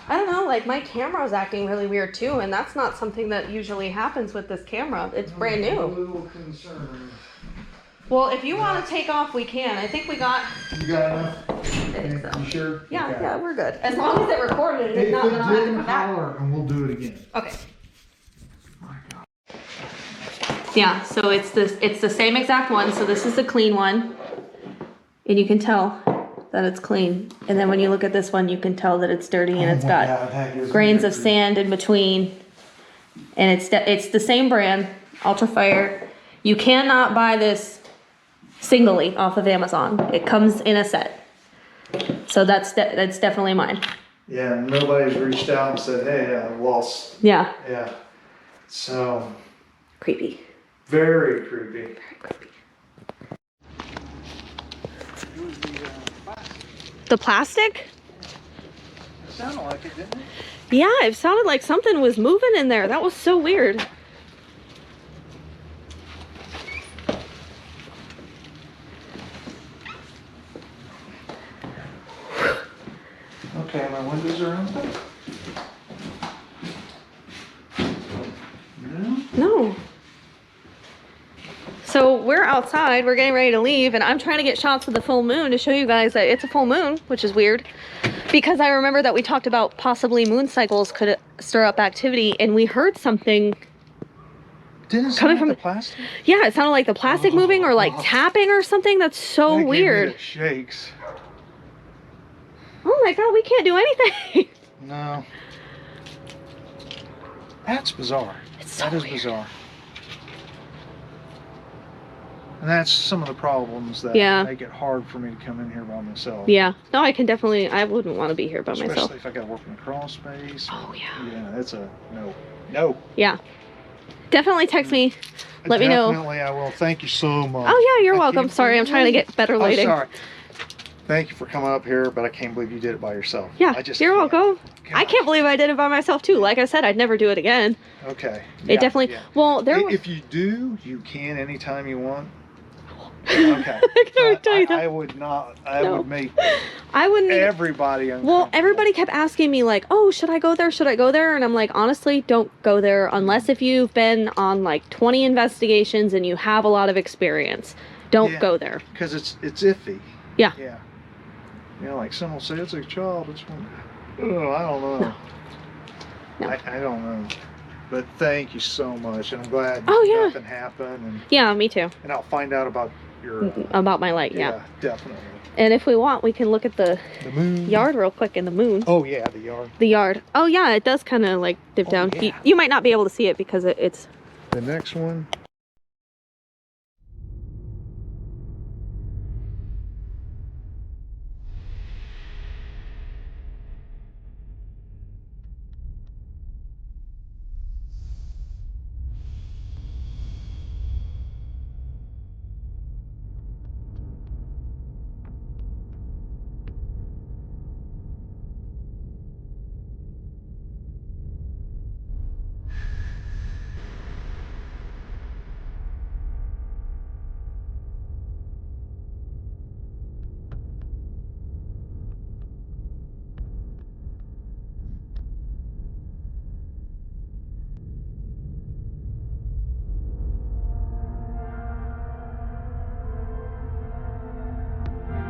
Speaker 1: I don't know, like my camera's acting really weird too, and that's not something that usually happens with this camera. It's brand
Speaker 2: I'm a
Speaker 1: new.
Speaker 2: little concerned.
Speaker 1: Well, if you want to take off, we can. I think we got.
Speaker 2: You got enough?
Speaker 1: I think so.
Speaker 2: You sure?
Speaker 1: Yeah,
Speaker 2: Okay.
Speaker 1: yeah, we're good. As long as it recorded,
Speaker 2: Hey,
Speaker 1: if not, then I'll have to
Speaker 2: didn't
Speaker 1: come back.
Speaker 2: holler and we'll do it again.
Speaker 1: Okay.
Speaker 2: My God.
Speaker 1: Yeah, so it's the same exact one. So this is the clean one, and you can tell that it's clean. And then when you look at this one, you can tell that it's dirty and it's
Speaker 2: Oh my
Speaker 1: got
Speaker 2: God, that gives me
Speaker 1: grains of
Speaker 2: the-
Speaker 1: sand in between. And it's the same brand, Ultra Fire. You cannot buy this singly off of Amazon. It comes in a set. So that's definitely mine.
Speaker 2: Yeah, nobody's reached out and said, hey, I lost.
Speaker 1: Yeah,
Speaker 2: Yeah. So,
Speaker 1: creepy.
Speaker 2: very creepy.
Speaker 1: Very creepy. The plastic?
Speaker 2: It sounded like it, didn't it?
Speaker 1: Yeah, it sounded like something was moving in there. That was so weird.
Speaker 2: Okay, my windows are open. No?
Speaker 1: No. So we're outside, we're getting ready to leave, and I'm trying to get shots of the full moon to show you guys that it's a full moon, which is weird. Because I remember that we talked about possibly moon cycles could stir up activity, and we heard something.
Speaker 2: Didn't it
Speaker 1: Coming
Speaker 2: sound
Speaker 1: from
Speaker 2: like the plastic?
Speaker 1: Yeah, it sounded like the plastic moving or like tapping or something. That's so
Speaker 2: That gave me
Speaker 1: weird.
Speaker 2: the shakes.
Speaker 1: Oh my god, we can't do anything.
Speaker 2: No. That's bizarre.
Speaker 1: It's so
Speaker 2: That is
Speaker 1: weird.
Speaker 2: bizarre. And that's some of the problems that
Speaker 1: Yeah.
Speaker 2: make it hard for me to come in here by myself.
Speaker 1: Yeah, no, I can definitely, I wouldn't want to be here by
Speaker 2: Especially
Speaker 1: myself.
Speaker 2: if I got to work in the crawl space.
Speaker 1: Oh, yeah.
Speaker 2: Yeah, that's a no. No.
Speaker 1: Yeah. Definitely text me. Let me know.
Speaker 2: Definitely I will. Thank you so much.
Speaker 1: Oh yeah, you're
Speaker 2: I
Speaker 1: welcome.
Speaker 2: can't
Speaker 1: Sorry, I'm trying to get better
Speaker 2: Oh,
Speaker 1: lighting.
Speaker 2: sorry. Thank you for coming up here, but I can't believe you did it by yourself.
Speaker 1: Yeah,
Speaker 2: I just
Speaker 1: you're
Speaker 2: can't.
Speaker 1: welcome. I
Speaker 2: Gosh.
Speaker 1: can't believe I did it by myself too. Like I said, I'd never do it again.
Speaker 2: Okay.
Speaker 1: It definitely, well, there was,
Speaker 2: If you do, you can anytime you want. Okay.
Speaker 1: I can already tell you
Speaker 2: I
Speaker 1: that.
Speaker 2: would not. I
Speaker 1: No.
Speaker 2: would make
Speaker 1: I wouldn't.
Speaker 2: everybody uncomfortable.
Speaker 1: Well, everybody kept asking me like, oh, should I go there? Should I go there? And I'm like, honestly, don't go there unless if you've been on like 20 investigations and you have a lot of experience. Don't
Speaker 2: Yeah.
Speaker 1: go there.
Speaker 2: Because it's iffy.
Speaker 1: Yeah.
Speaker 2: Yeah. You know, like someone say it's a child. It's one. Oh, I don't know.
Speaker 1: No.
Speaker 2: I don't know. But thank you so much, and I'm glad
Speaker 1: Oh, yeah.
Speaker 2: nothing happened,
Speaker 1: Yeah, me too.
Speaker 2: and I'll find out about your.
Speaker 1: About my light, yeah.
Speaker 2: Definitely.
Speaker 1: And if we want, we can look at the
Speaker 2: The moon.
Speaker 1: yard real quick in the moon.
Speaker 2: Oh yeah, the yard.
Speaker 1: The yard. Oh yeah, it does kind of like dip
Speaker 2: Oh,
Speaker 1: down.
Speaker 2: yeah.
Speaker 1: You might not be able to see it because it's.
Speaker 2: The next one